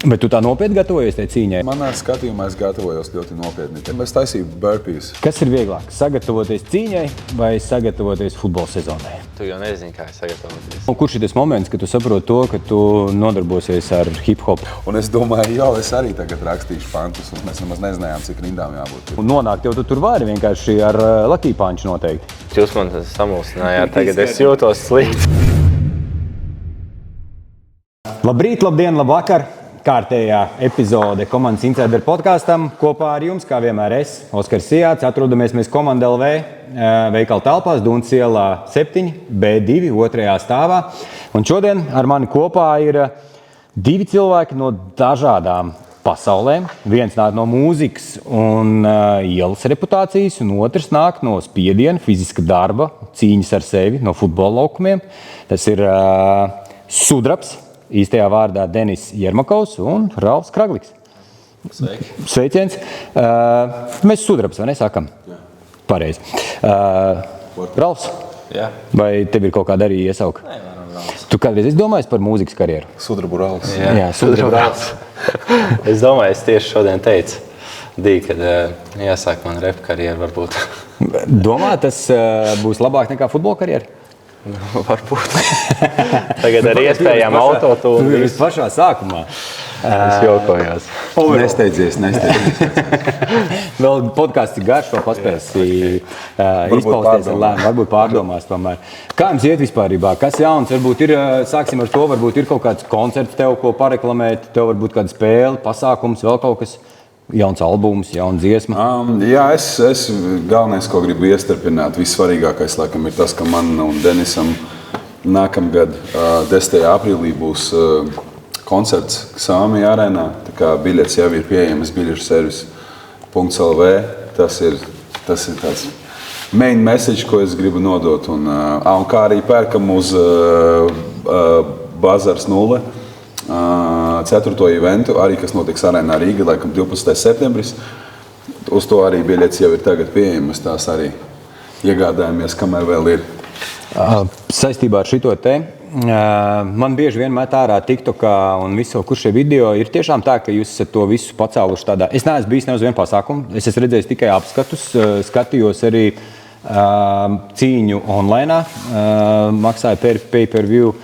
Bet tu tā nopietni gatavojies tai cīņai? Manā skatījumā es gatavojos ļoti nopietni. Es taisīju burpees. Kas ir vieglāk? Sagatavoties cīņai vai sagatavoties futbola sezonai? Tu jau nezini, kā sagatavoties. Kurš ir tas moments, kad tu saproti to, ka tu nodarbosies ar hip-hop? Un es domāju, es arī tagad rakstīšu pantus, un mēs nemaz nezinājām, cik rindām jābūt. Un nonākt jau tu tur vari vienkārši ar Lucky Punch noteikti. Jūs man samulsinājāt, tagad es jūtos slikti. Labrīt, labdien, labvakar! Kārtējā epizode Komandas Insider podkastam. Kopā ar jums, kā vienmēr es, Oskars Sijāts, atrodamies mēs Komanda LV veikala telpās Dunas ielā 7, B2, 2. stāvā. Un šodien ar mani kopā ir divi cilvēki no dažādām pasaulēm. Viens nāk no mūzikas un ielas reputācijas, un otrs nāk no spiediena, fiziska darba, cīņas ar sevi, no futbola laukumiem. Tas ir sudrabs. Īstajā vārdā Denis Jermakovs un Ralfs Kragliks. Sveiki. Sveiciens. Mēs sudrabs, vai ne, sākam? Jā. Pareizi. Ralfs, Jā. vai tev ir kaut kāda arī iesauka? Nē, varam Ralfs. Tu kādreiz esi domājis par mūzikas karjeru? Sudrabu Ralfs. Jā, sudrabu Ralfs. Es domāju, es tieši šodien teicu, kad jāsāk man rap karjeru varbūt. Domā, tas būs labāk nekā futbola karjera? Varbūt. Tagad ar iespējām autotūru. Tu esi pašā sākumā. Es jokojos. Nesteidzies. Vēl podkāsts ir garš, vēl paspēsi izpausties ar lēmu, varbūt pārdomās tomēr. Kā jums iet vispārībā? Kas jauns? Varbūt ir, sāksim ar to, varbūt ir kaut kāds koncerts tev, ko pareklamēt, tev varbūt kāda spēle, pasākums, vēl kaut kas, jauns albums, jauna dziesma? Jā, es galvenais, ko gribu iestarpināt, vissvarīgākais, laikam, ir tas, ka man un Denisam nākamgad 10. aprīlī būs koncerts Sāmī arēnā. Tā kā biļets jau ir pieejams biļešu servis.lv. Tas ir tāds main message, ko es gribu nodot. Un kā arī pērkam uz Bazars 0. 4. eventu, arī kas notiks arēnā Rīga, laikam 12. septembris. Uz to arī biļets jau ir tagad pieejamas. Tās arī iegādājamies, kamēr vēl ir. Saistībā ar šito te, man bieži vien met ārā TikTokā un visu, kur šie video ir tiešām tā, ka jūs esat to visu pacēluši tādā. Es neesmu bijis ne uz vienu pasākumu, es esmu redzējis tikai apskatus, skatījos arī cīņu online, maksāju pay-per-view.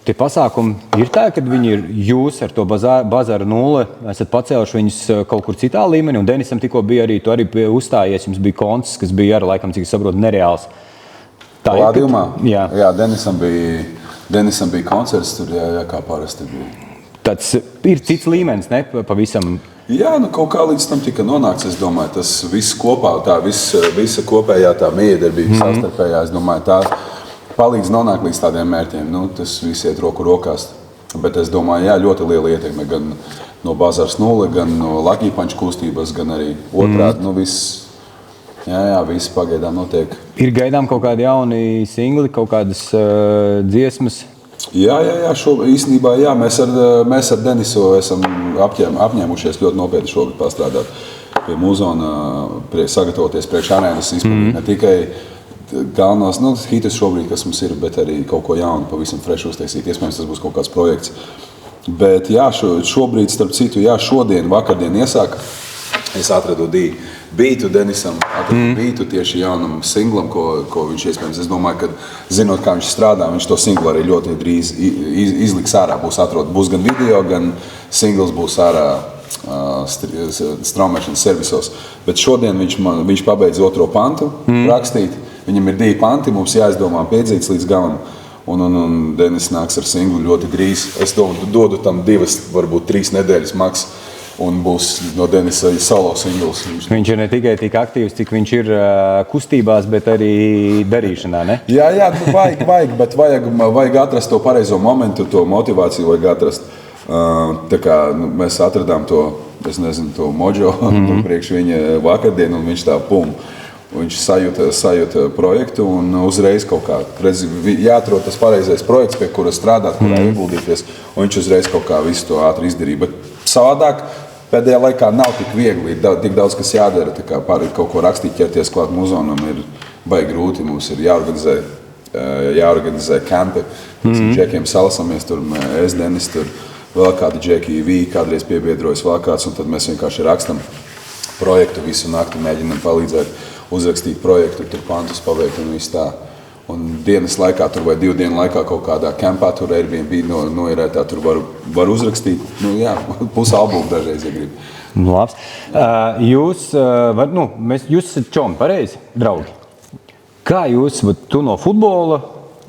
Tie pasākumi ir tā, kad viņi ir jūs ar to Bazaru 0, esat pacēluši viņus kaut kur citā līmenī, un Denisam tikko bija arī, tu arī uzstājies, jums bija koncerts, kas bija arī, laikam, cik es saprotu, nereāls. Tā Lādījumā? Jā, Denisam bija koncerts, tur jā, kā parasti bija. Tāds ir cits līmenis, ne, pavisam? Jā, kaut kā līdz tam tika nonāks, es domāju, tas viss kopā, visa kopējā tā miedarbība sastarpējā, es domāju, tā palīdz nonākt līdz tādiem mērķiem. Tas viss iet roku rokās. Bet es domāju, jā, ļoti liela ietekme gan no Bazars 0, gan no Lucky Punch kustības, gan arī otrādi. Viss pagaidām notiek. Ir gaidām kaut kādi jauni singli, kaut kādas dziesmas? Jā, īstenībā jā. Mēs ar Denisu esam apņēmušies ļoti nopietni šogad pastrādāt pie muzona, sagatavoties priekš arēnas izpildīt. Ne tikai galvenās hitus šobrīd, kas mums ir, bet arī kaut ko jaunu, pavisam frešu uztaisīt. Iespējams, tas būs kaut kāds projekts. Bet jā, šobrīd, starp citu, vakardien iesāk, es atradu beatu Denisam, beatu tieši jaunam singlam, ko viņš iespējams, es domāju, ka zinot, kā viņš strādā, viņš to singlu arī ļoti drīz izliks ārā. Būs gan video, gan singls būs ārā straumēšanas servisos. Bet šodien viņš pabeidz 2. pantu rakstīt. Viņam ir 2 panti, mums jāizdomā piedzīts līdz galam. Un Denis nāks ar singlu ļoti drīz. Es dodu tam 2, varbūt 3 nedēļas maks. Un būs no Denisa solo singls. Viņš ir ne tikai tik aktīvs, cik viņš ir kustībās, bet arī darīšanā, ne? Jā, vajag, bet vajag atrast to pareizo momentu, to motivāciju vajag atrast. Tā kā mēs atradām to, to mojo priekš viņa vakardien, un viņš tā pum. Viņš sajūta projektu un uzreiz kaut kā jāatrod tas pareizais projekts, pie kura strādāt, kurā ieguldīties, un viņš uzreiz kaut kā visu to ātri izdarīja. Bet savādāk pēdējā laikā nav tik viegli, ir tik daudz, kas jādara, tā kā pārīt kaut ko rakstīt, ķerties klāt muzonam ir baigi grūti, mums ir jāorganizē kampi, džekiem salasamies, tur es, Denis, tur vēl kādi Džeki V, kādreiz piebiedrojas vēl kāds, un tad mēs vienkārši rakstam projektu visu nakti, mēģinam palīdzēt uzrakstīt projektu, tur pantus paveikt un viss tā. Un dienas laikā tur vai 2 dienu laikā kaut kādā kempā tur Airbnb noierētā tur var uzrakstīt. Nu jā, pusi albumu dažreiz, ja grib. Labs. Jūs esat čomi, pareizi, draugi. Kā jūs, tu no futbola,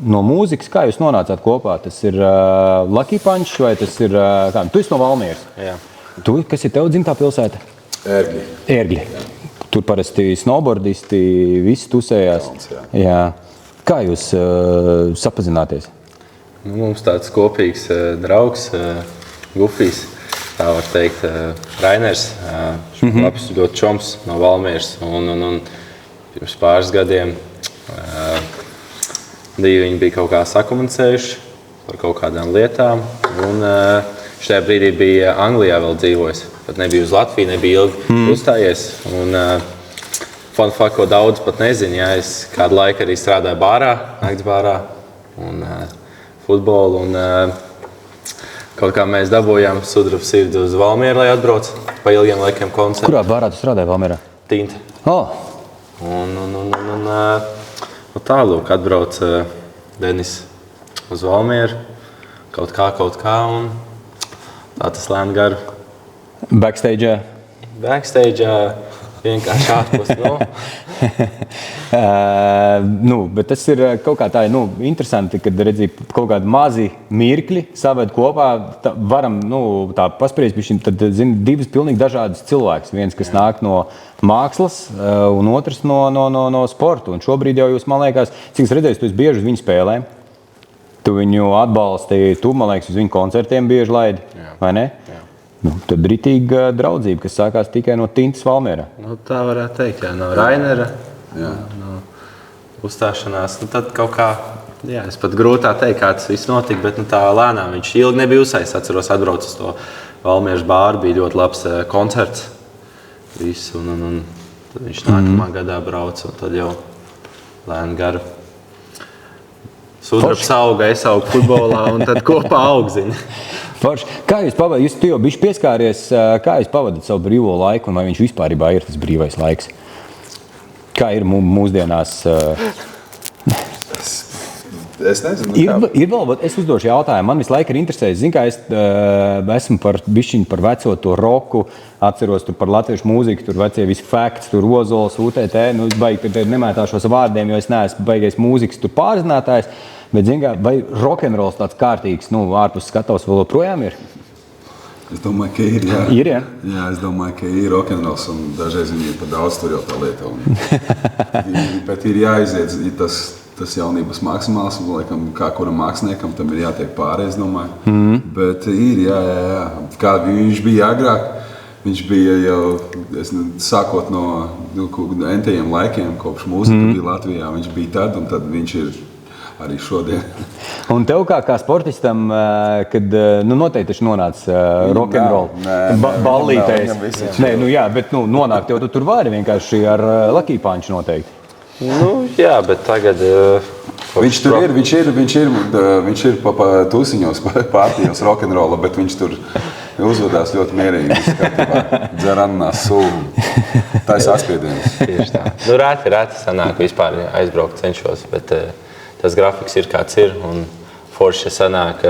no mūzikas, kā jūs nonācāt kopā? Tas ir Lucky Punch vai tas ir, tu esi no Valmieras? Jā. Tu, kas ir tev dzimtā pilsēta? Ērgļi. Tur parasti snowboardisti, visi tusējās. Jā. Kā jūs sapazināties? Mums tāds kopīgs draugs, Gufijs, tā var teikt, Rainers. Viņš labs ļoti čoms no Valmieras. Un pirms pāris gadiem viņi bija kaut kā sakomunicējuši par kaut kādām lietām. Un šajā brīdī bija Anglijā vēl dzīvojis. Pat nebija uz Latviju, nebija ilgi uzstājies. Un fun fact, ko daudz pat nezinu, jā, es kādu laiku arī strādāju bārā, nakts bārā un futbolu. Un kaut kā mēs dabūjām sudraba sirdi uz Valmieru, lai atbrauc pa ilgiem laikiem koncertu. Kurā bārā tu strādāji Valmierā? Tinte. Oh. Un tālūk atbrauc Denis uz Valmieru, kaut kā, un tā tas lēn garu. Backstage'ā? Backstage'ā vienkārši ārpus, bet tas ir kaut kā tā, interesanti, kad redzi kaut kādi mazi mirkļi saved kopā, varam, tā paspriest, tad, zini, divas pilnīgi dažādas cilvēks. Viens, kas nāk no mākslas, un otrs no sporta. Un šobrīd jau jūs, man liekas, cik es redzēju, tu esi bieži uz viņu spēlēm. Tu viņu atbalstīji, tu, man liekas, uz viņu koncertiem bieži laidi, vai ne? Jā. Tad ritīga draudzība, kas sākās tikai no Tintas Valmierā. Tā varētu teikt, jā, no Rainera, no uzstāšanās. Tad kaut kā, jā, es pat grūtā teikt, kā tas viss notika, bet tā lēnām viņš ilgi nebija uzsājis. Atceros, atbrauc uz to Valmieras bāru, bija ļoti labs koncerts. Visu, un tad viņš nākamā gadā brauc, un tad jau lēni garu. Sudrabs auga, es augu futbolā, un tad kopā augziņa. Forši. Kā jūs pavadat? Jūs jau bišķi pieskāries, kā jūs pavadat savu brīvo laiku, un vai viņš vispār ir tas brīvais laiks? Kā ir mūsdienās? Es nezinu. Ir vēl, es uzdošu jautājumu. Man visu laiku ir interesējis. Zinu, kā es esmu bišķiņu par veco to roku, atceros tur par latviešu mūziku, tur vecie visi fakts, tur Ozols, UTT. Baigi nemētāšos vārdiem, jo es neesmu baigais mūzikas tur pārzinātājs. Bet, zinu, vai rokenrols tāds kārtīgs, ārpus skatavas vēl projām ir? Es domāju, ka ir, jā. Ir, jā? Jā, es domāju, ka ir rokenrols, un dažreiz viņi ir pa daudz tur jau tā lieta. Bet ir jāiziet tas jaunības maksimāls, un, laikam, kā kuram māksliniekam, tam ir jātiek pāri, es domāju. Bet ir, jā. Kā viņš bija agrāk, viņš bija jau, sākot no entajiem laikiem, kopš mūzika bija Latvijā, viņš bija tad, un tad viņš ir arī šodien. Un tev kā sportistam, kad noteikti taču nonāca rokenroll ballītēs. Bet nonāk tev tu tur vari vienkārši ar Lucky Punch noteikti. Jā, bet tagad... Viņš ir pa tusiņos, pārtījos rokenrolla, bet viņš tur uzvedās ļoti mierīgi. Dzer ananās sulu. Tā ir saspiediens. Tieši tā. Rēti sanāk vispār aizbraukt cenšos, bet... Tas grafiks ir kāds ir, un forši sanāk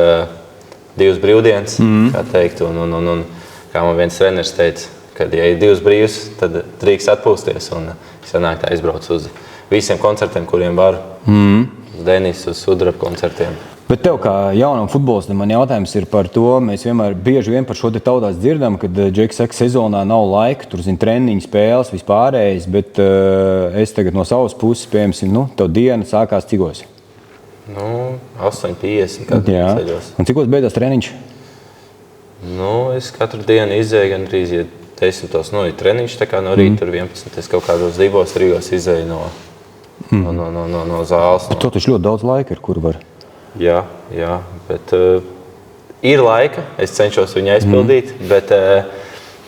2 brīvdienas, kā teikt, un kā man viens treneris teica, kad ja ir 2 brīvs, tad drīkst atpūsties, un sanāk tā aizbrauc uz visiem koncertiem, kuriem var, uz Denis, uz Sudraba koncertiem. Bet tev kā jaunam futbolistam man jautājums ir par to, mēs bieži vien par šo te tautās dzirdam, kad Džeks saka, sezonā nav laika, tur treniņu spēles, vispārējais, bet es tagad no savas puses, piemēram, tev diena sākās cikos? 8:50, kad ceļos. Un cikos beidzās treniņš? Es katru dienu izēju gandrīz 10. Ir treniņš, tā kā no rīta tur 11. Es kaut kādos 2-3 izēju no zāles. Bet to taču ļoti daudz laika ir, kur var? Jā, bet ir laika. Es cenšos viņu aizpildīt, bet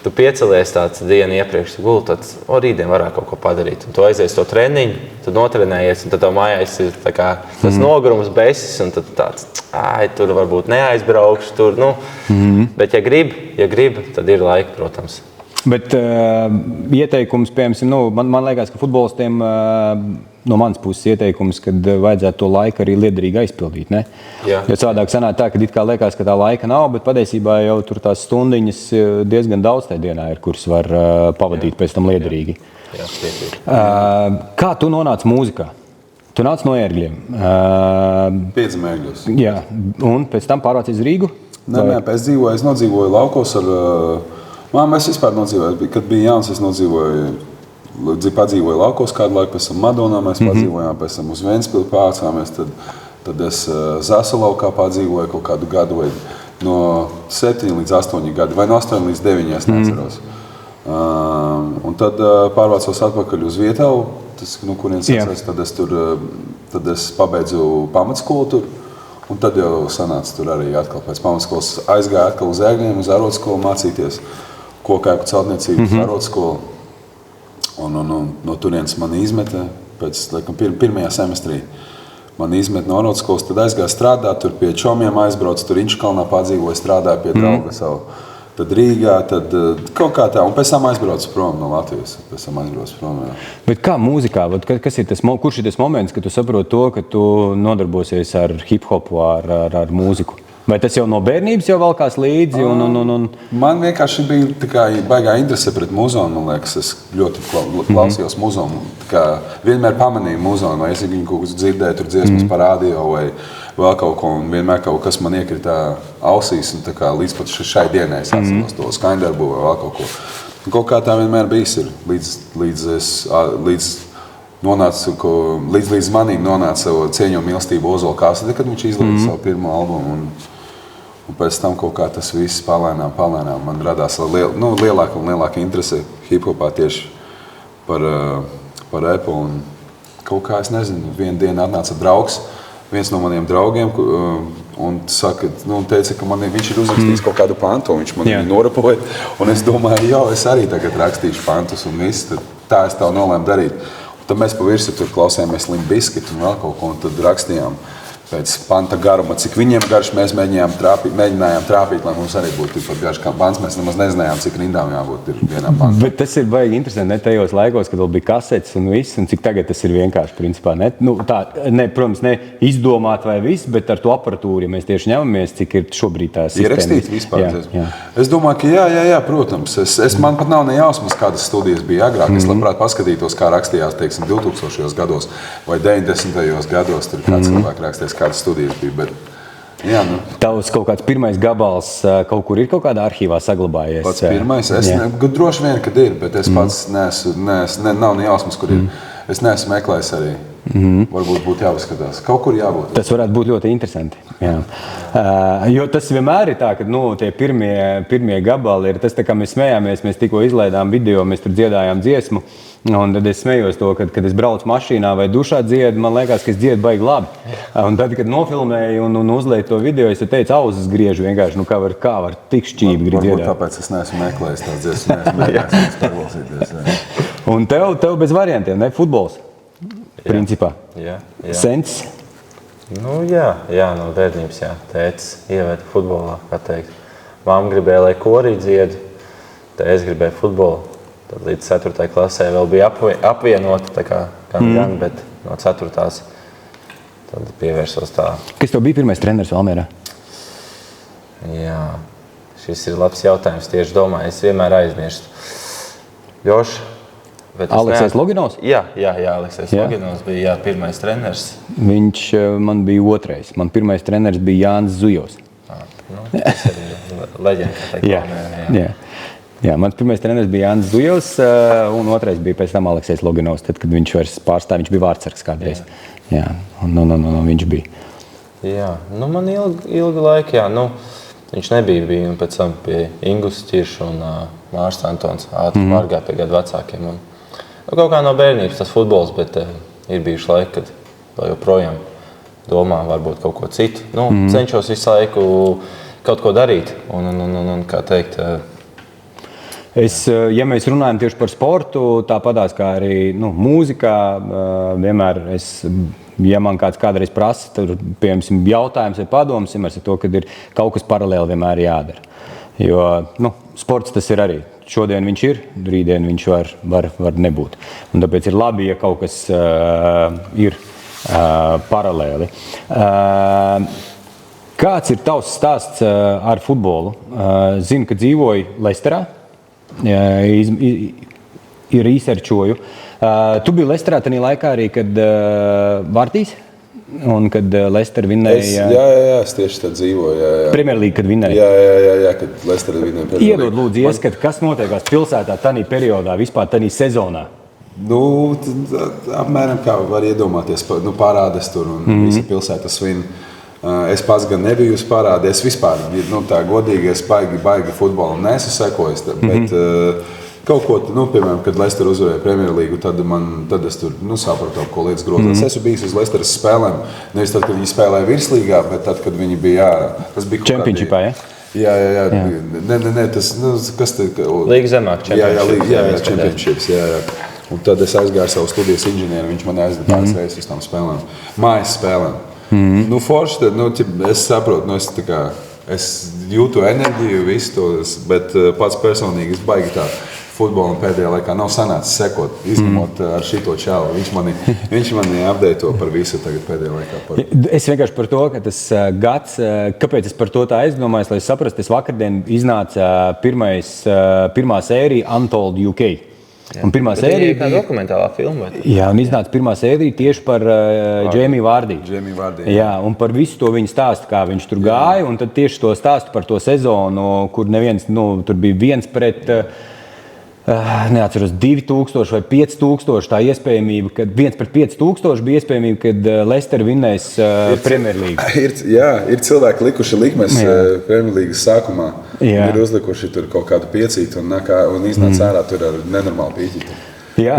tu piecelies tāds dienu iepriekš, tu guli, tad rītdien varētu kaut ko padarīt. Un tu aizies to treniņu, tad notrenējies, un tad tev mājās ir tā kā tas nogurums, besis, un tad tāds, tur varbūt neaizbraukšu, tur, Bet ja grib, tad ir laika, protams. Bet ieteikums, piemēram, man liekas, ka futbolistiem no manas puses ieteikums, kad vajadzētu to laiku arī liederīgi aizpildīt, ne? Jā. Jo savādāk sanāk tā, ka it kā liekas, ka tā laika nav, bet patiesībā jau tur tās stundiņas diezgan daudz tajā dienā ir, kuras var pavadīt pēc tam liederīgi. Jā, kā tu nonāci mūzikā? Tu nāc no Ērgļiem. Piedzim Ērgļos. Jā, un pēc tam pārvācies uz Rīgu? Nē, es nodzīvoju laukos ar... Es vispār nodzīvoju, kad biju jauns, es padzīvoju laukos kādu laiku, pēc tam Madonā mēs padzīvojām, pēc tam uz Ventspili pārcāmies, tad es Zasu laukā padzīvoju kaut kādu gadu, vai no 7 līdz 8 gadi, vai no 8 līdz 9, es neatceros. Un tad pārvācos atpakaļ uz Vietāvu, kurienes atceros, tad es pabeidzu pamatskolu tur. Un tad jau sanāca tur arī atkal pēc pamatskolas aizgāju atkal uz Ērgļiem, uz arotskolu mācīties kokaiku celtniecību uz arotskolu. Un no turienes mani izmeta pēc, laikam, pirmajā semestrī. Mani izmeta no arotskolas, tad aizgāju strādāt, tur pie čomiem aizbraucu, tur Inčukalnā padzīvoju, strādāju pie drauga savu. Tad Rīgā, tad kaut kā tā, un pēc tam aizbraucu prom no Latvijas. Bet kā mūzikā, kurš ir tas moments, kad tu saproti to, ka tu nodarbosies ar hip-hopu, ar mūziku? Vai tas jau no bērnības jau valkās līdzi? Man vienkārši bija tā kā baigā interese pret muzonu, man liekas, es ļoti klausījos muzonu. Vienmēr pamanīju muzonu, vai es viņu kaut kas dzirdēju, tur dziesmas par radio vai vēl kaut ko, un vienmēr kaut kas man iekritā ausīs, un tā kā līdz pat šai dienai es atceros to skaņdarbu vai vēl kaut ko. Un kaut kā tā vienmēr bijis ir, līdz manīm nonāca savu cieņu un mīlestību Ozola Kāsete, kad viņš izlaida savu pirmo albumu. Un pēc tam kaut kā tas viss palēnām man radās lielāka un lielāka interese hip-hopā tieši par repu. Un kaut kā, es nezinu, vienu dienu atnāca draugs, viens no maniem draugiem, un teica, ka viņš ir uzrakstījis kaut kādu pantu, un viņš man norapoja. Un es domāju, es arī tagad rakstīšu pantus un viss, tā es tev nolēmu darīt. Un tad mēs pa virsu tur klausījāmies Limp Bizkit un vēl kaut ko, un tad rakstījām pēc panta garuma, cik viņiem garš mēs mēģinājām trāpīt, lai mums arī būtu tikpat garš kā pants. Mēs nemaz nezinājām, cik rindām jābūt ir vienā pantā. Bet tas ir baigi interesanti, ne tajos laikos, kad vēl bija kasetes un viss, un cik tagad tas ir vienkārši, principā, protams, ne izdomāt vai viss, bet ar to aparatūru, ja mēs tieši ņemamies, cik ir šobrīd tā sistēma. Ierakstīt vispār. Jā. Es domāju, ka jā, protams. Man pat nav ne jausmas, kādas studijas bija agrāk. Es labprāt paskatītos, kā rakstījās, teiksim, 2000. gados vai 90. gados, tur kāds cilvēks rakstījās, kādas studijas bija, bet jā, Tavs kaut kāds pirmais gabals kaut kur ir kaut kādā arhīvā saglabājies? Pats pirmais? Droši vien, kad ir, bet es pats nav ne jausmas, kur ir. Es neesmu meklējis arī. Varbūt būtu jāpaskatās. Kaut kur jābūt. Tas varētu būt ļoti interesanti. Jā. Jo tas vienmēr ir tā, ka tie pirmie gabali ir tas, tā kā mēs smējāmies, mēs tikko izlaidām video, mēs tur dziedājām dziesmu. Un tad es smējos to, kad es braucu mašīnā vai dušā dziedu, man liekas, ka es dziedu baigi labi. Un tad, kad nofilmēju un uzlēju to video, es teicu, auzas griežu vienkārši, kā var tik šķīvi grib dziedāt. Varbūt tāpēc es neesmu meklējis tās dziesmas, mēģinājis paklausīties. Un tev bez variantiem, ne? Futbols, principā. Jā. Sens? Jā, no bērnības, jā. Tētis ieveda futbolā, kā teikt. Mamma gribēja, lai korī dziedu, tad es gribēju futbolu. Tad līdz 4. klasē vēl bija apvienota, tā kā gan, bet no 4. tad pievērsos tā. Kas tev bija pirmais treneris Valmierā? Jā, šis ir labs jautājums, tieši domāju, es vienmēr aizmirstu. Jošs. Aleksējs Loginovs? Jā, Aleksējs Loginovs bija pirmais treneris. Viņš man bija otrais. Man pirmais treneris bija Jānis Zujovs. Tas ir leģenda. Jā, mans pirmais treneris bija Jānis Zujovs, un otrais bija pēc tam Aleksējs Loginovs, tad, kad viņš vairs pārstāja, viņš bija vārdsargs kādreiz. Jā, viņš bija. Jā, man ilgu laiku, viņš nebija, un pēc tam pie Ingus Ķirša un Mārs Antons ātri pārgāja pie gadu vecākiem. Kaut kā no bērnības tas futbols, bet ir bijuši laiki, kad vēl joprojām domā varbūt kaut ko citu. Cenšos visu laiku kaut ko darīt, un kā teikt, Ja mēs runājam tieši par sportu, tāpatās kā arī mūzikā, vienmēr ja man kāds kādreiz prasa, tad, piemēram, jautājums vai padoms, ir to, ka ir kaut kas paralēli vienmēr jādara. Jo sports tas ir arī. Šodien viņš ir, rītdien viņš var nebūt. Un tāpēc ir labi, ja kaut kas ir paralēli. Kāds ir tavs stāsts ar futbolu? Zinu, ka dzīvoji Lesterā, ir īserčoju. Tu biji Lesterā tajā laikā arī, kad Vārtīs? Un kad Leicester vinnēja... Jā, es tieši tad dzīvoju. Premjerlīga, kad vinnēja? Jā, kad Leicester vinnēja Premjerlīgu. Iedod lūdzu ieskatu, kas notiekās pilsētā tanī periodā, vispār tanī sezonā? Apmēram kā var iedomāties, parādes tur un visa pilsēta svin. Es pats gan nebiju uz parādi, es vispār, tā godīgi, es baigi futbolu nesu sekojis, bet... Kaut ko, piemēram, kad Leicester uzvarēja Premjerlīgu, tad es tur sapratu, ko lietas grozās. Es esmu bijis uz Leicesteras spēlēm, nevis tad, kad viņi spēlēja virslīgā, bet tad, kad viņi bija, tas bija Championshipā, ja? Jā. Nē, tas, kas te... Līga zemāk, Championships, jā. Un tad es aizgāju savu studijas inženieru, viņš man aizdeva pāris reizes uz tām spēlēm, mājas spēlēm. Forši, tad, es saprotu, es jūtu enerģiju, visu to, bet pats personīgi es baigi tā. Futbolam pēdējā laikā nav sanācis sekot, izņemot ar šito čalu. Viņš mani update'o par visu tagad pēdējā laikā. Es vienkārši par to, ka tas gads, kāpēc es par to tā aizdomājos, lai saprastu, es vakardien iznāca pirmā sērija Untold UK. Un pirmā sērija bija dokumentālā filma. Jā, un iznāca pirmā sērija tieši par Jamie Vardy. Jā, un par visu to viņa stāstu, kā viņš tur gāja, un tad tieši to stāstu par to sezonu, kur neviens, tur bija viens pret... Neatceros, 2000 vai 5000 tā iespējamība, kad 1 pret 5000 bija iespējamība, kad Leicester vinnēs Premjerlīgu. Ir cilvēki likuši likmes Premjerlīgas sākumā. Ir uzlikuši tur kaut kādu piecītu un iznāca ārā tur ar nenormālu pīķītu. Jā,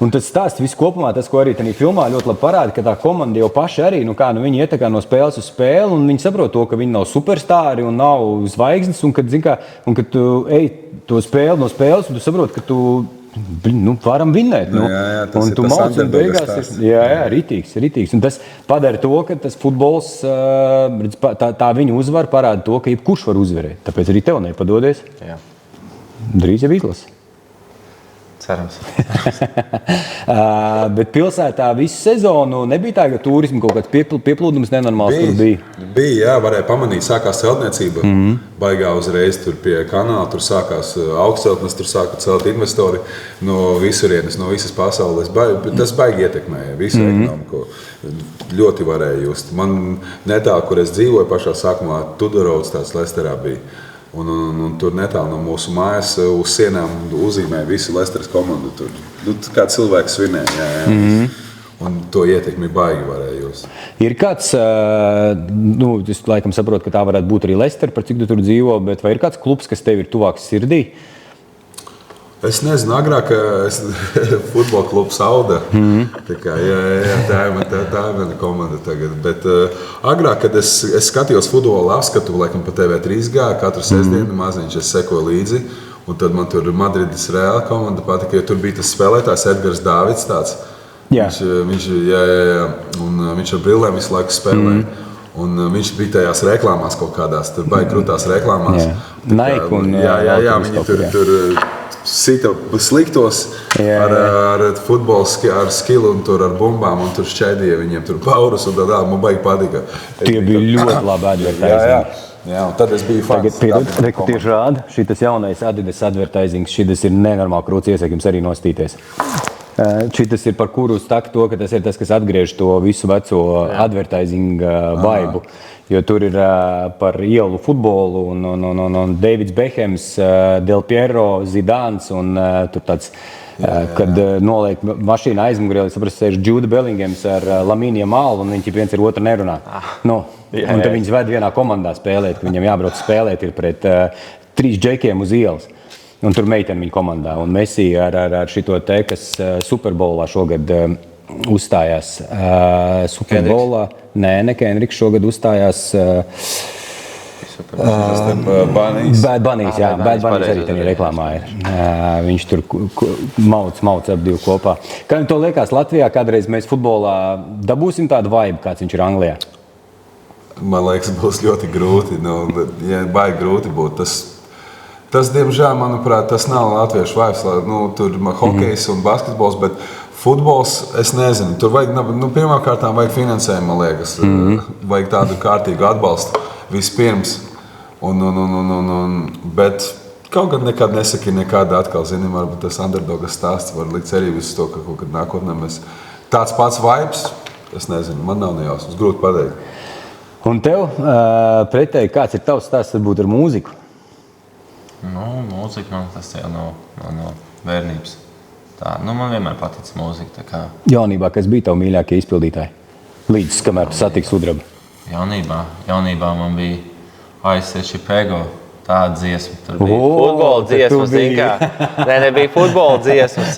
un tas stāsts viss kopumā, tas, ko arī tajā filmā ļoti labi parāda, ka tā komanda jau paši arī, viņi iet no spēles uz spēli, un viņi saprot to, ka viņi nav superstāri un nav zvaigznes, un kad tu ej to spēli no spēles, un tu saproti, ka tu varam vinnēt. Tas ir tas underdogas. Jā, ritīgs. Un tas padara to, ka tas futbols, tā viņa uzvara parāda to, ka jebkurš var uzvarēt. Tāpēc arī tev nepadodies. Jā. Drīz jau izlasi. Cerams. Bet pilsētā visu sezonu nebija tā, ka turismu kaut kāds pieplūdums nenormāls tur bija? Bija, varēja pamanīt, sākās celtniecība. Baigā uzreiz tur pie kanāla, tur sākās augstceltnes, tur sāka celt investori no visurienes, no visas pasaules. Tas baigi ietekmēja visu ekonomiku. Ļoti varēja just. Man netālu, kur es dzīvoju, pašā sākumā Tudorovs tāds Leisterā bija. Un tur netālu no mūsu mājas uz sienām uzzīmēja visu Leicesteras komandu. Tur kā cilvēks svinēja. Un to ietekmi baigi varēja jūs. Ir kāds, es laikam saprotu, ka tā varētu būt arī Leicester, par cik tu tur dzīvo, bet vai ir kāds klubs, kas tev ir tuvāks sirdī? Es nezinu, agrāk futbola klubs Auda. Tā ir mana komanda tagad. Bet agrāk, kad es skatījos futbola apskatu, laikam pa TV3 gāju, katru sestdienu maziņš es sekoju līdzi. Un tad man tur Madrides Reāla komanda patika, jo tur bija tas spēlētājs Edgars Dāvids tāds. Viņš ar brillēm visu laiku spēlēja. Un viņš bija tajās reklāmās kaut kādās, tur baigi krūtās reklāmās. Nike un... Jā, viņi tur sita sliktos ar futbolu, ar skilu un tur ar bumbām un tur šķēdīja viņiem tur paurus un tā, man baigi patika. Tie bija ļoti labi advertising. Jā, un tad es biju fans. Tagad tieši rāda, šitas jaunais Adidas advertising, šitas ir nenormāli krūts iesakums arī nostīties. Šitas ir par kuru stāka to, ka tas ir tas, kas atgriež to visu veco advertising vibu. Jo tur ir par ielu futbolu un Davids Bekhams, Del Piero, Zidāns un tur tāds, kad noliek mašīna aizmugurē, saprast, sēž Jude Bellinghams ar Lamine Yamalu un viņi viens ar otru nerunā. Un tad viņus ved vienā komandā spēlēt, ka viņam jābrauc spēlēt ir pret 3 džekiem uz ielas. Un tur meiteni viņa komandā. Un Messi ar šito te, kas Superbowlā šogad uzstājās. Superbowlā. Nē, Henriks šogad uzstājās. Bad Bunnies, jā, Bad Bunnies arī tajā reklāmā ir. Viņš tur mauc ap divu kopā. Kā jums to liekas, Latvijā kādreiz mēs futbolā dabūsim tādu vibe, kāds viņš ir Anglijā? Man liekas, būs ļoti grūti. Ja baigi grūti būt. Tas, diemžēl, manuprāt, tas nav latviešu vibes. Tur hokejs un basketbols, bet futbols, es nezinu. Tur vajag, pirmkārt, vajag finansējumu, man liekas. Vajag tādu kārtīgu atbalstu vispirms. Bet kaut kad nekad nesaki nekāda atkal, varbūt tas underdogas stāsts var likt cerības to, ka kaut kad nākotnē mēs tāds pats vibes, es nezinu, man nav nejausmas, grūti pateikt. Un tev pretēji, kāds ir tavs stāsts varbūt ar mūziku? Mūzika man tas jau no bērnības. Man vienmēr patic mūzika. Jaunībā, kas bija tavi mīļākie izpildītāji? Līdz, kamēr tu satiksi Sudrabu? Jaunībā man bija Aizsēt Čipego. Tāda dziesma. Tur bija futbola dziesmas, nebija futbola dziesmas.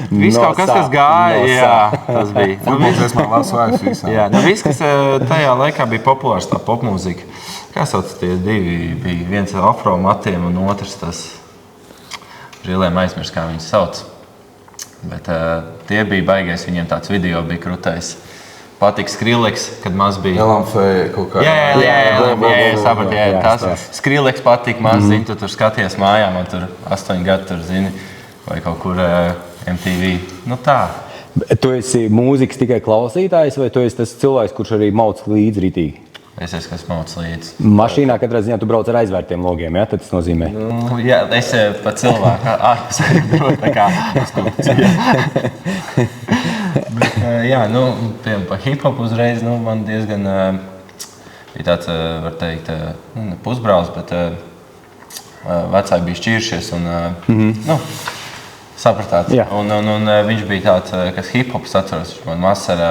Viss kaut kas gāja, jā, tas bija. Futbola dziesmā Lasvājs visā. Jā, viss, kas tajā laikā bija populārs, tā popmūzika. Kā sauc tie divi? Bija viens ar afro matiem un otrs tas žilēm aizmirst, kā viņus sauc. Bet tie bija baigais, viņiem tāds video bija krutais. Patīk Skrillex, kad maz bija. LMF kaut kā. Jā, sapratu, tas Skrillex patīk maz, zini, tu tur skaties mājā, man tur 8 gadu tur, zini, vai kaut kur MTV. Tā. Tu esi mūzikas tikai klausītājs, vai tu esi tas cilvēks, kurš arī mauc līdzi ritīgi? Es esmu, kas mauc līdzi. Mašīnā katrā ziņā tu brauc ar aizvērtiem logiem, jā? Tad tas nozīmē? Jā, es pa cilvēku ārpus arī brauc tā kā Bet, piemēram, par hip-hop uzreiz, man diezgan bija tāds, var teikt, ne pusbrālis, bet vecāki bija šķīrušies un, sapratāt. Un viņš bija tāds, kas hip-hops atceros, viņš man mazs ar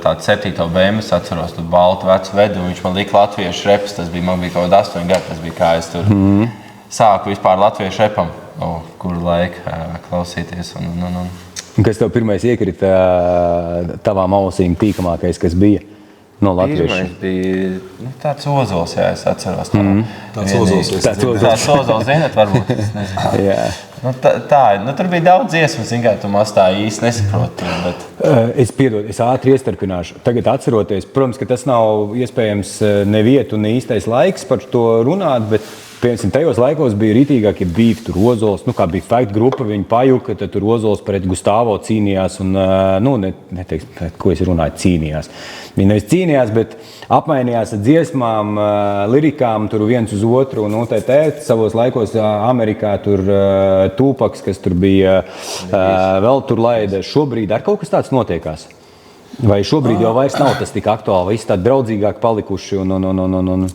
tādu 7. BMW atceros, tur baltu vecu vedu, un viņš man lika latviešu reps, man bija kaut 8 gadi, tas bija kā es tur sāku vispār latviešu repam, kuru laiku klausīties. Kas tev pirmais iekrita tavām ausīm tīkamākais, kas bija no latviešu? Pirmais bija tāds Ozols, jā, es atceros. Tāds Ozols. Tāds Ozols, zināt, varbūt, es nezinu. Jā. Tur bija daudz dziesmas, kā tu maz tā īsti nesaproti. Bet... Es ātri iestarpināšu. Tagad atceroties, protams, ka tas nav iespējams ne vietu, ne īstais laiks par to runāt, bet piemēram, tajos laikos bija ritīgākie beef, tur Ozols, kā bija Fact grupa, viņi pajuka, tad tur Ozols pret Gustavo cīnījās un, neteiksim, ko es runāju, cīnījās. Viņi nevis cīnījās, bet apmainījās ar dziesmām, lirikām, tur viens uz otru, un savos laikos Amerikā tur Tupaks, kas tur bija, vēl tur laida. Šobrīd ar kaut kas tāds notiekās? Vai šobrīd jau vairs nav tas tik aktuāli, vai visi tādi draudzīgāk palikuši un...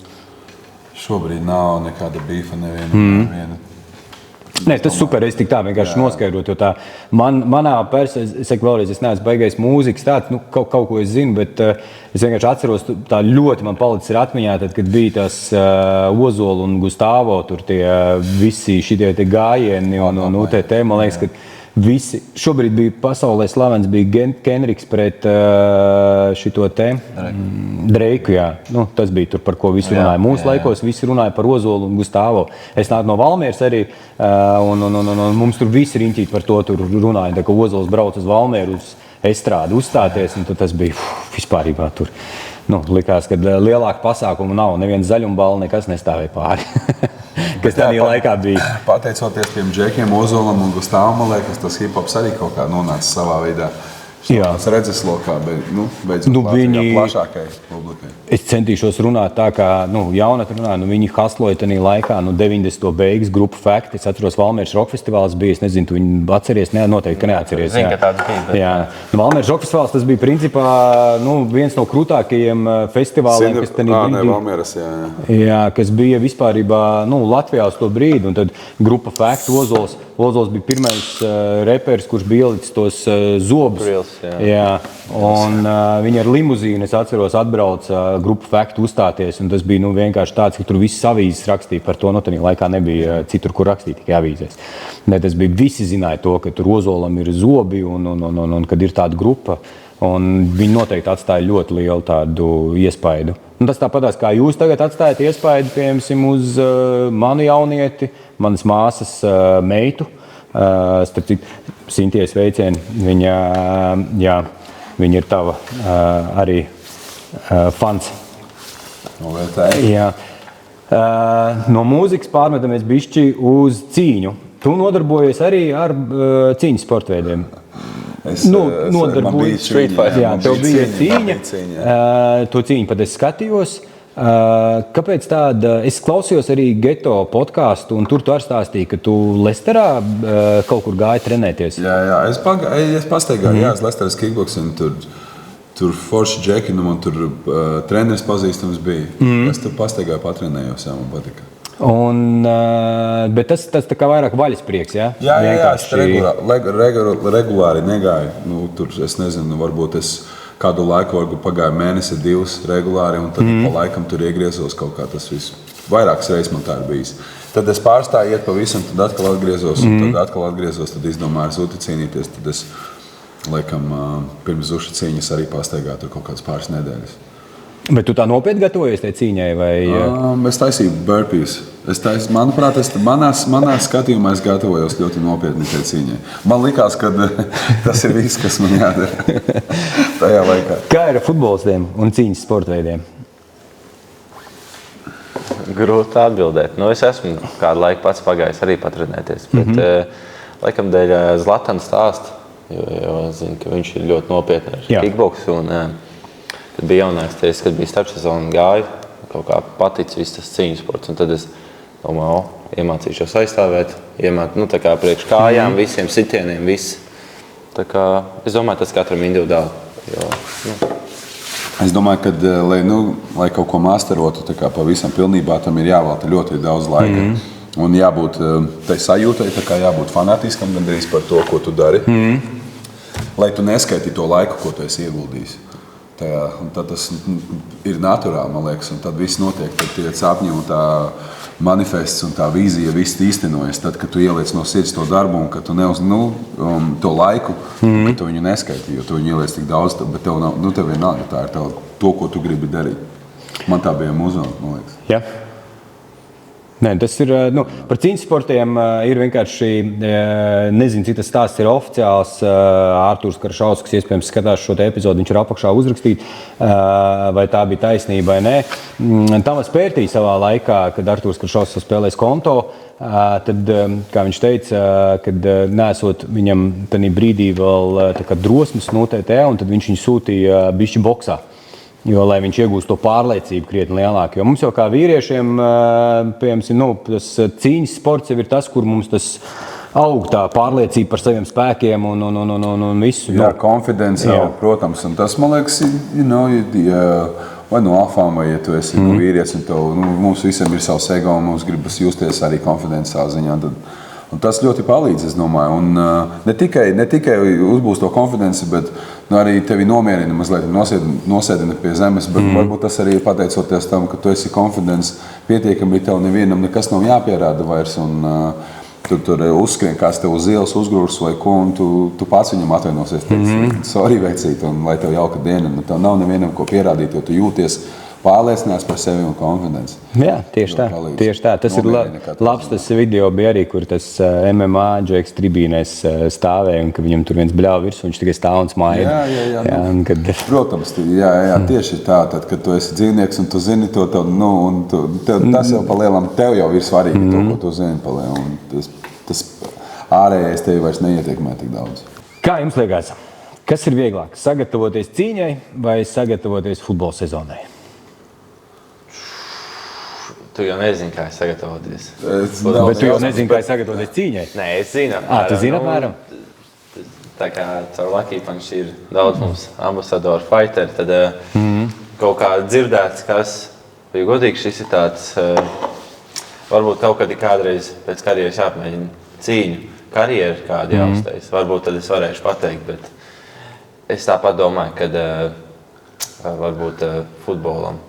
Šobrīd nav nekāda bīfa neviena. Nē, tas super, es tik tā vienkārši noskaidrot, jo tā manā persona, es saku vēlreiz, es neesmu baigais mūzikas tāds, kaut ko es zinu, bet es vienkārši atceros, tā ļoti man palicis ir atmiņā, tad, kad bija tas Ozola un Gustavo, tur tie visi šitie te gājieni un man liekas, ka visi, šobrīd bija pasaulē slavens, bija Kendricks pret šito te Dreiku, jā. Tas bija tur, par ko visi runāja. Mūsu laikos visi runāja par Ozolu un Gustavo. Es nāku no Valmieras arī, un mums tur visi riņķīt par to tur runāja, ka Ozols brauc uz Valmieru uz estrādi uzstāties, un tas bija vispārībā tur. Likās, ka lielāka pasākuma nav, neviens zaļumbala nekas nestāvēja pāri. Kas tādā laikā bija. Pateicoties tiem džekiem, Ozolam un Gustavam, man liekas, tas hip-hops arī kaut kā nonāca savā veidā. Tas redzeslokā, bet beidzot plašākai publikai. Es centīšos runāt tā, kā jaunatni runāja, viņi hasloja tajā laikā, 90. beigas grupu Fact. Es atceros, Valmieras rockfestivāls bija, es nezinu, tu viņu atceries, noteikti, ka neatceries. Zinu, ka tāds bija. Bet... Jā. Valmieras rockfestivāls, tas bija principā viens no krūtākajiem festivāliem, kas tajā brīdī... Valmieras, jā. Jā, kas bija vispārībā Latvijā uz to brīdi, un tad grupa Fact, Ozols bija pirmais reperis, kurš bija ielicis tos zobus. Jā. Un viņi ar limuzīnu, es atceros, atbrauca grupu Fact uzstāties, un tas bija vienkārši tāds, ka tur visas avīzes rakstīja par to, tajā laikā nebija citur, kur rakstīt, tikai avīzēs. Tas bija, visi zināja to, ka tur Ozolam ir zobi, un kad ir tāda grupa, Un viņi noteikti atstāja ļoti lielu tādu iespaidu. Un tas tāpatās, kā jūs tagad atstājat iespaidu, piemēram, uz manu jaunieti, manas māsas meitu. Starp citu, Sintijas veicieni, viņa ir tava arī fans. Jā. No mūzikas pārmetamies bišķi uz cīņu. Tu nodarbojies arī ar cīņas sportveidiem. Nodarbojies Street Fighter. Jā, tev bija cīņa. To cīņu pat es skatījos. Kāpēc tāda? Es klausījos arī Geto podcastu, un tur tu arī stāstīji, ka tu Lesterā kaut kur gāji trenēties. Jā, es pastaigāju, jā, uz Lesteras kickboxing, tur forši džeki, man tur treneris pazīstams bija. Es tur pastaigāju, patrenējos, jā, man patika. Bet tas tā kā vairāk vaļasprieks, jā? Jā, es regulāri negāju. Tur, es nezinu, varbūt es kādu laiku, varbūt pagāju mēnesi, 2 regulāri, un tad pa laikam tur iegriezos kaut kā tas viss. Vairākas reizes man tā ir bijis. Tad es pārstāju iet pavisam, tad atkal atgriezos, tad izdomāju Zuti cīnīties. Tad es, laikam, pirms Zuša cīņas arī pastaigāju tur kaut kādas pāris nedēļas. Bet tu tā nopietni gatavojies tai cīņai? Vai... Es taisīju burpees. Manuprāt, manā skatījumā es gatavojos ļoti nopietni tai cīņai. Man likās, ka tas ir viss, kas man jādara tajā laikā. Kā ir ar futbolistiem un cīņas sportveidiem? Grūti atbildēt. Es esmu kādu laiku pats pagājis arī patrenēties. Bet, laikam dēļ Zlatana stāsta, jo zinu, ka viņš ir ļoti nopietni ar kickboksu. Kad bija jaunāks, kad bija starpsezona gāju, kaut kā paticis viss tas cīņas sports. Un tad es domāju, iemācīšos aizstāvēt, tā kā priekš kājām, visiem sitieniem, viss. Tā kā es domāju, tas katram individuāli. Es domāju, ka, lai kaut ko masterotu, tā kā pavisam pilnībā, tam ir jāvelta ļoti daudz laika. Un jābūt tai sajūtai, tā kā jābūt fanātiskam gandrīz par to, ko tu dari. Lai tu neskaiti to laiku, ko tu esi ieguldījis. Tad tas ir naturāli, man liekas, un tad viss notiek. Tad tie sapņi un tā manifests un tā vīzija viss īstenojas. Tad, kad tu ieliec no sirds to darbu un ka tu to laiku, ka tu viņu neskaiti, jo tu viņu ieliec tik daudz, bet tev nav, tev vienalga, tā ir to, ko tu gribi darīt. Man tā bija mūzona, man liekas. Jā. Nē, tas ir, par cīņas sportiem ir vienkārši, nezinu, cik tas stāsts ir oficiāls. Ārturs Karšauskas, iespējams, skatās šo te epizodu, viņš ir apakšā uzrakstīt, vai tā bija taisnība vai nē. Tamas pērtīja savā laikā, kad Ārturs Karšauskas spēlēs konto, tad, kā viņš teica, kad nesot viņam tanī brīdī vēl tā kā drosmes no UTT, un tad viņš viņu sūtīja bišķi boksā. Jo, lai viņš iegūst to pārliecību krietni lielāku. Jo mums jau kā vīriešiem, piemēram, tas cīņas sports jau ir tas, kur mums tas aug tā pārliecība par saviem spēkiem un visu. Jā, confidence jau, protams. Un tas, man liekas, vai no alfām, vai ja tu esi vīrietis, un tev, mums visiem ir savs ego, un mums gribas justies arī konfidenciālā ziņā. Un tas ļoti palīdz, es domāju. Un ne tikai uzbūst to konfidenci, bet arī tevi nomierina, mazliet nosēdina pie zemes, bet varbūt tas arī pateicoties tam, ka tu esi konfidents pietiekami, tev nevienam nekas nav jāpierāda vairs. Un tur uzskrien kāds tev uz ielas uzgrūrs vai ko, un tu pats viņam atvainosies. Sorry, veicīt, un lai tev jauka diena. Tev nav nevienam ko pierādīt, jo tu jūties pārliecināts par sevi un konfidenci. Jā, tieši tā. Tas ir labs tas video bija arī, kur tas MMA džeks tribīnēs stāvēja un ka viņam tur viens bļāva virsū, viņš tikai stāv un smaida. Jā. Protams, tieši tā, tad, kad tu esi dzīvnieks un tu zini to, tas jau pa lielam, tev jau ir svarīgi to, ko tu zini pa lielam. Tas ārējais tevi vairs neietekmē tik daudz. Kā jums liekas, kas ir vieglāk, sagatavoties cīņai vai sagatavoties futbola sezonai? Tu jau nezini, kā sagatavoties. Bet tu jau nezini, kā sagatavoties cīņai? Nē, es zinu. Tu zini apmēram? Tā kā caur Lucky Punch ir daudz mums ambasadoru fighteri, tad kaut kā dzirdēts, kas, jo godīgi šis ir tāds, varbūt kaut kad ir kādreiz pēc karjeras jāapmēģina cīņu, karjeru kādu jāuztais. Varbūt tad es varēšu pateikt, bet es tāpat domāju, ka varbūt futbolam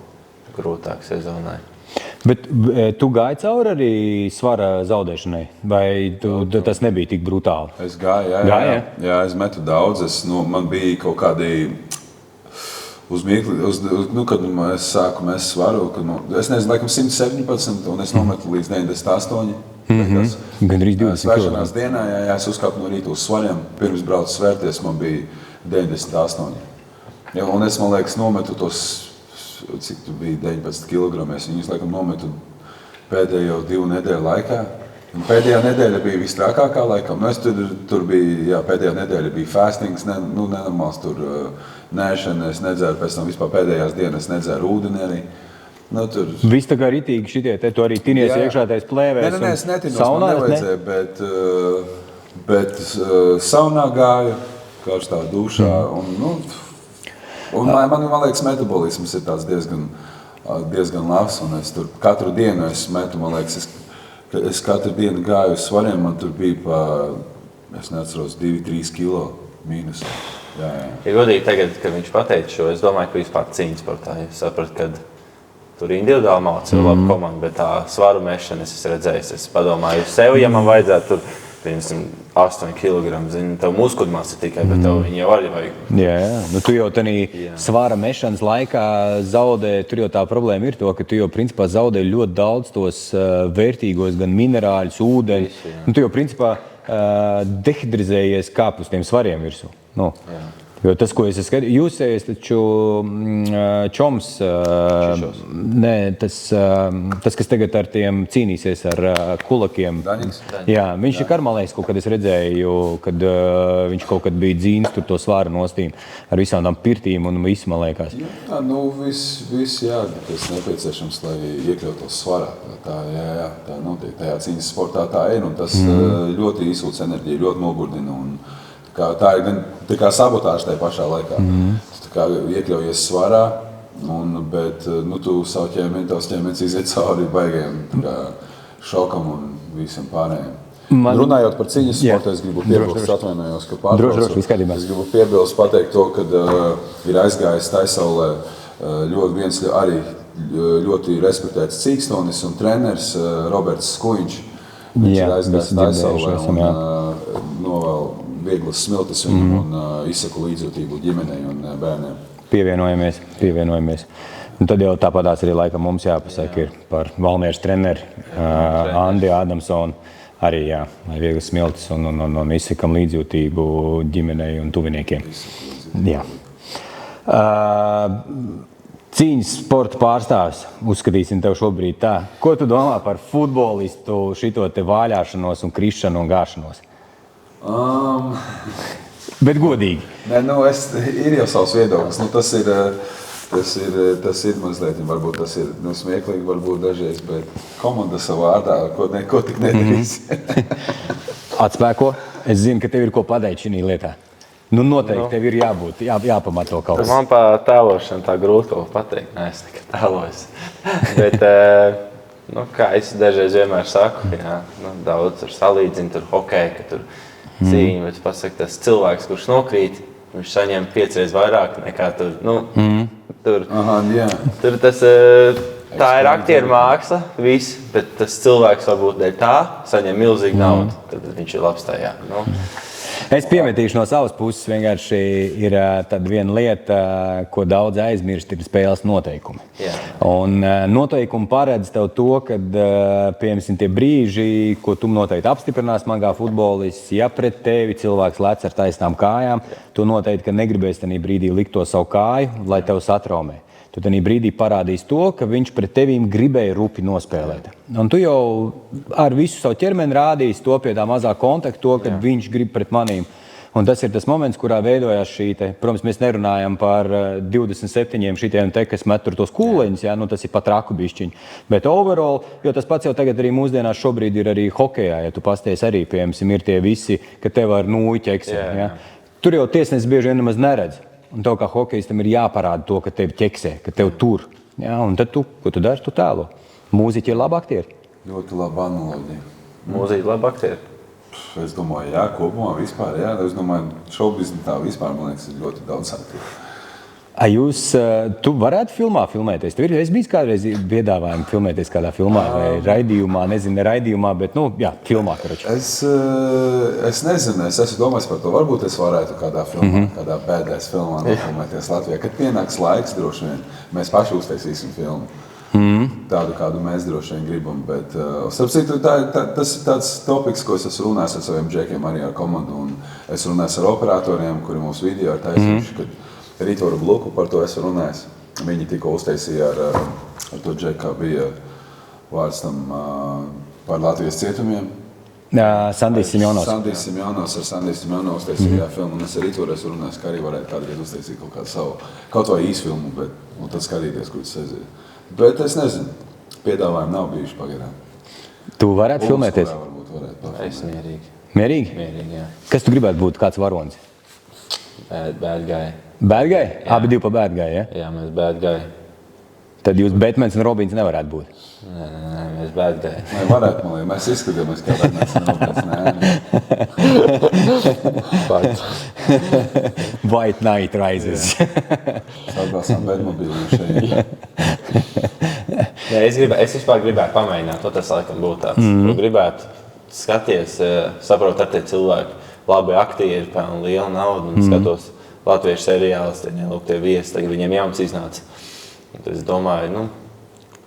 grūtāk sezonai. Bet tu gāji cauri arī svara zaudēšanai, vai tas nebija tik brutāli? Es gāju, jā, es metu daudz. Man bija kaut kādi uz mirkli, kad es sāku mest svaru, es nezinu, laikam 117, un es nometu līdz 98. Gandrīz 20 Svēršanās dienā, jā, es uzkāpu no rīta uz svariem. Pirms braucu svērties, man bija 98. Ja, un es, man liekas, nometu tos, cik tu bija 19 kg. Es viņus, laikam, nometu pēdējo 2 nedēļu laikā. Un pēdējā nedēļa bija visstrākākā, laikam. Es tur bija, jā, pēdējā nedēļa bija fastings, nenormāls tur nēšana. Es nedzēru pēc tam vispār pēdējās dienas, nedzēru ūdeni arī. Viss tā kā ritīgi šitie, tu arī tinies iekšā tais plēvēs. Nē, es netinos, man nevajadzēja, bet saunā gāju, karstā dušā. Un man liekas, metabolisms ir tāds diezgan labs. Un es tur katru dienu es metu, man liekas, es katru dienu gāju uz svariem, man tur bija es neatceros, 2-3 kilo mīnus. Jā. Ja godīgi tagad, kad viņš pateica šo, es domāju, ka vispār cīņas sportā. Es sapratu, ka tur individuāli mācīja, ir laba komanda, bet tā svaru mešana es redzēju. Es padomāju sev, ja man vajadzētu tur, piemēram, 8 kg, zinu, tev muskuļmasa tikai, bet tev viņi jau arī vajag. Jā. Tu jau tanī svara mešanas laikā zaudē, tur jau tā problēma ir to, ka tu jau principā zaudē ļoti daudz tos vērtīgos gan minerāļus, ūdeņus. Tu jau principā dehidrizējies kāp uz tiem svariem virsū. Jo tas, ko es skatīju, jūs ejat taču Čoms, tas, kas tagad ar tiem cīnīsies ar kulakiem. Daņins. Jā, viņš ir Karmalējs, kad es redzēju, kad viņš kaut kad bija dzīns tur to svāru nostīm ar visām tām pirtīm un visu, man liekas. Jā, viss, jā, kas nepieciešams, lai iekļautos svarā. Tā notiek. Tajā cīņas sportā tā ir, un tas ļoti izsūc enerģiju, ļoti nogurdina. Tā ir gan sabotāža tajā pašā laikā. Tu iekļaujies svarā, bet tu savu ķēmeni, tavs ķēmenis iziet cauri baigajiem šokam un visam pārējiem. Runājot par cīņas sportu, es gribu piebilst, atvainojos, ka pārtraucu. Es gribu piebilst pateikt to, ka ir aizgājis Taisaulē viens arī ļoti respektēts cīkstonis un treneris Roberts Skuiņš. Viņš ir aizgājis Taisaulē un novēl vieglas smiltis viņam un izsaku līdzjūtību ģimenei un bērniem. Pievienojamies. Un tad jau tāpatās arī laikam mums jāpasaka ir par Valmieras treneri Andi Adamsonu. Arī lai vieglas smiltis un izsakam līdzjūtību ģimenei un tuviniekiem. Jā. Cīņas sporta pārstāvis, uzskatīsim tev šobrīd tā. Ko tu domā par futbolistu šito te vāļāšanos un krišanu un gāšanos? Bet godīgi. Nē, ir jau savs viedoklis. Tas ir mazliet, varbūt tas ir smieklīgi, varbūt dažreiz, bet komanda savā vārdā, ko tik nedarīs. Atspēko. Es zinu, ka tev ir ko pateikt šī lietā. Noteikti tev ir jābūt, jāpamato kaut kas. Man par tēlošanu tā grūti kaut ko pateikt. Nē, es tikai tēlojos. Bet, kā es dažreiz vienmēr saku, daudz tur salīdzina, tur hokeja, ka tur cīņa, bet pasaka, tas cilvēks, kurš nokrīt, viņš saņem 5 reizes vairāk nekā tur, tur tas, tā ir aktieru māksla, viss, bet tas cilvēks varbūt dēļ tā saņem milzīgu naudu, tad viņš ir labs tajā. Es piemetīšu no savas puses, vienkārši ir tāda viena lieta, ko daudz aizmirst, ir spēles noteikumi. Jā. Un noteikumi paredz tev to, ka, piemēram, tie brīži, ko tu noteikti apstiprinās man kā futbolists, ja pret tevi cilvēks lec ar taisnām kājām, tu noteikti, ka negribēsi tajā brīdī likt to savu kāju, lai tev satraumē. Tu tajā brīdī parādīs to, ka viņš pret tevīm gribēja rupi nospēlēt. Un tu jau ar visu savu ķermeni rādīsi to pie tā mazā kontakta, to, ka viņš grib pret manīm. Un tas ir tas moments, kurā veidojās šī te, protams, mēs nerunājam par 27 šitiem te, kas met tur tos kūleņus, tas ir pat raku bišķiņi. Bet overall, jo tas pats jau tagad arī mūsdienās šobrīd ir arī hokejā, ja tu pasties arī, piemēram, ir tie visi, ka tev ar nūju ķeksē. Tur jau tiesnesis bieži vien nemaz neredz. Un tev kā hokejistam ir jāparāda to, ka tevi ķeksē, ka tev tur. Un tad ko tu dari? Tu tēlo. Mūziķi ir labi aktieri? Ļoti laba analoģija. Mūziķi ir labi aktieri? Es domāju, kopumā vispār, Es domāju, šoubiznesā vispār, man liekas, ir ļoti daudz aktieri. Tu varētu filmēties? Tev ir bijis kādreiz piedāvājumi filmēties kādā filmā vai raidījumā, nezinu, ne raidījumā, bet, filmā, karoči. Es nezinu, es esmu domājis par to. Varbūt es varētu kādā filmā, kādā bēdēs filmā nofilmēties Latvijā. Kad pienāks laiks, droši vien, mēs paši uztaisīsim filmu. Tādu, kādu mēs droši vien gribam, bet starp citu, tas ir tāds topiks, ko es esmu runājis ar saviem džekiem, arī ar komandu, un es runāju ar operatoriem, kuri mūsu video ir taisījuši, kad Rītoru Bluku par to esmu runājis. Viņi tikko uztaisīja ar to džeku, kā bija vārds tam par Latvijas cietumiem. Sandijs Simjonovs. Sandijs Simjonovs uztaisīja filmu, un es ar Rītoru esmu runājis, ka arī varētu kādreiz uztaisīt kaut kādu savu, kaut vai īsu filmu, un tad skatīties, kur tas aiziet. Bet es nezinu, piedāvājumi nav bijuši pagaidām. Tu varētu filmēties? Es mierīgi. Mierīgi? Mierīgi, jā. Kas tu gribētu būt, kāds varonis? Bad guy. Bad guy? Abi divi pa bad guy, ja? Jā, mēs bad guy. Tad jūs Batmans un Robins nevarētu būt? Nē, mēs bad guy. Nē, varētu, man liekas, mēs izskatījāmies kā Batmans un Robins. Fakts. White Knight Rises. Atbalstām Batmobīlu šeit. Jā, es vispār gribētu pamēģināt, tas laikam būtu tāds, ko gribētu skaties, saprot ar tie cilvēki, labi aktieri, pelna lielu naudu, un skatos latviešu seriālus, tie viesi, tagad viņiem jauns iznāca. Un es domāju,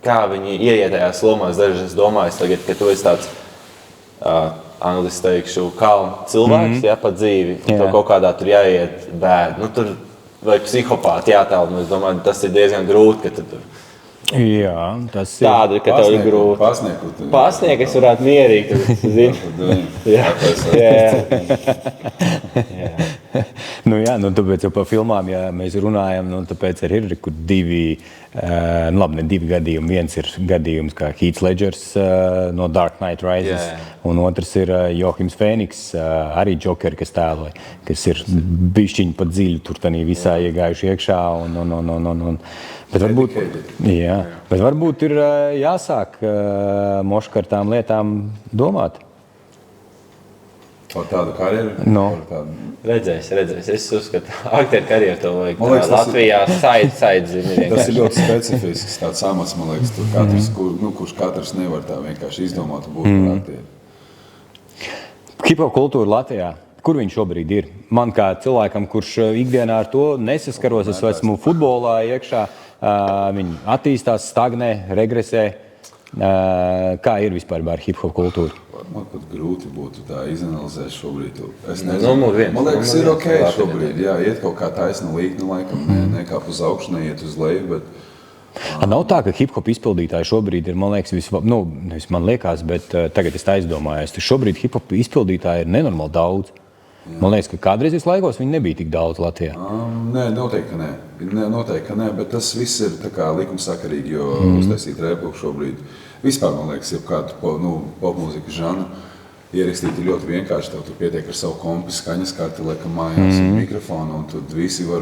kā viņi ieiet tajās lomās, dažas es domāju, tagad, ka tu esi tāds, angliski teikšu, kalnu cilvēks, pa dzīvi, un tev kaut kādā tur jāiet bēd, tur vai psihopāti jātēl, es domāju, tas ir diezgan grūti, ka tu tur. Jā, tas ir. Tāda, ka tev ir grūti. Pasniegt, es varētu mierīgi, tu zini. Jā. Tāpēc jau par filmām, ja mēs runājam, tāpēc arī ir, kur divi, ne divi gadījumi. Viens ir gadījums kā Heath Ledgers no Dark Knight Rises, un otrs ir Joachims Phoenix, arī Joker, kas tēloja, kas ir bišķiņi pat dziļi tur tanī visā iegājuši iekšā, bet varbūt ir jāsāk moškar tām lietām domāt. Par tādu karjeru? Redzēs. Es uzskatu, aktieru karjeru to vajag. Latvijā saidz. Tas ir ļoti specifisks tāds amats, man liekas, tur katrs, kurš katrs nevar tā vienkārši izdomāt un būt par aktieru. Hip-hop kultūra Latvijā. Kur viņš šobrīd ir? Man kā cilvēkam, kurš ikdienā ar to nesaskaros, es esmu futbolā iekšā, viņi attīstās, stagnē, regresē. Kā ir vispār ar hip-hop kultūru? Man pat grūti būtu tā izanalizēt šobrīd. Es nezinu. Man liekas, ir ok šobrīd. Jā, iet kaut kā taisna līkna, laikam, nekāp uz augšu, neiet uz leju, bet... Nav tā, ka hip-hop izpildītāji šobrīd ir, man liekas, nevis man liekas, bet tagad es tā aizdomājos, šobrīd hip-hop izpildītāji ir nenormāli daudz. Man liekas, ka kādreizes laikos viņi nebija tik daudz Latvijā. Nē, noteikti, ka nē, bet tas viss ir tā kā likumsakarīgi, jo uztaisīt repu šobrīd. Vispār, man liekas, jebkādu popmūzikas žanru ierakstīt ir ļoti vienkārši. Tev tur pietiek ar savu kompi, skaņas karti, liekam mājās mikrofonu, un tad visi var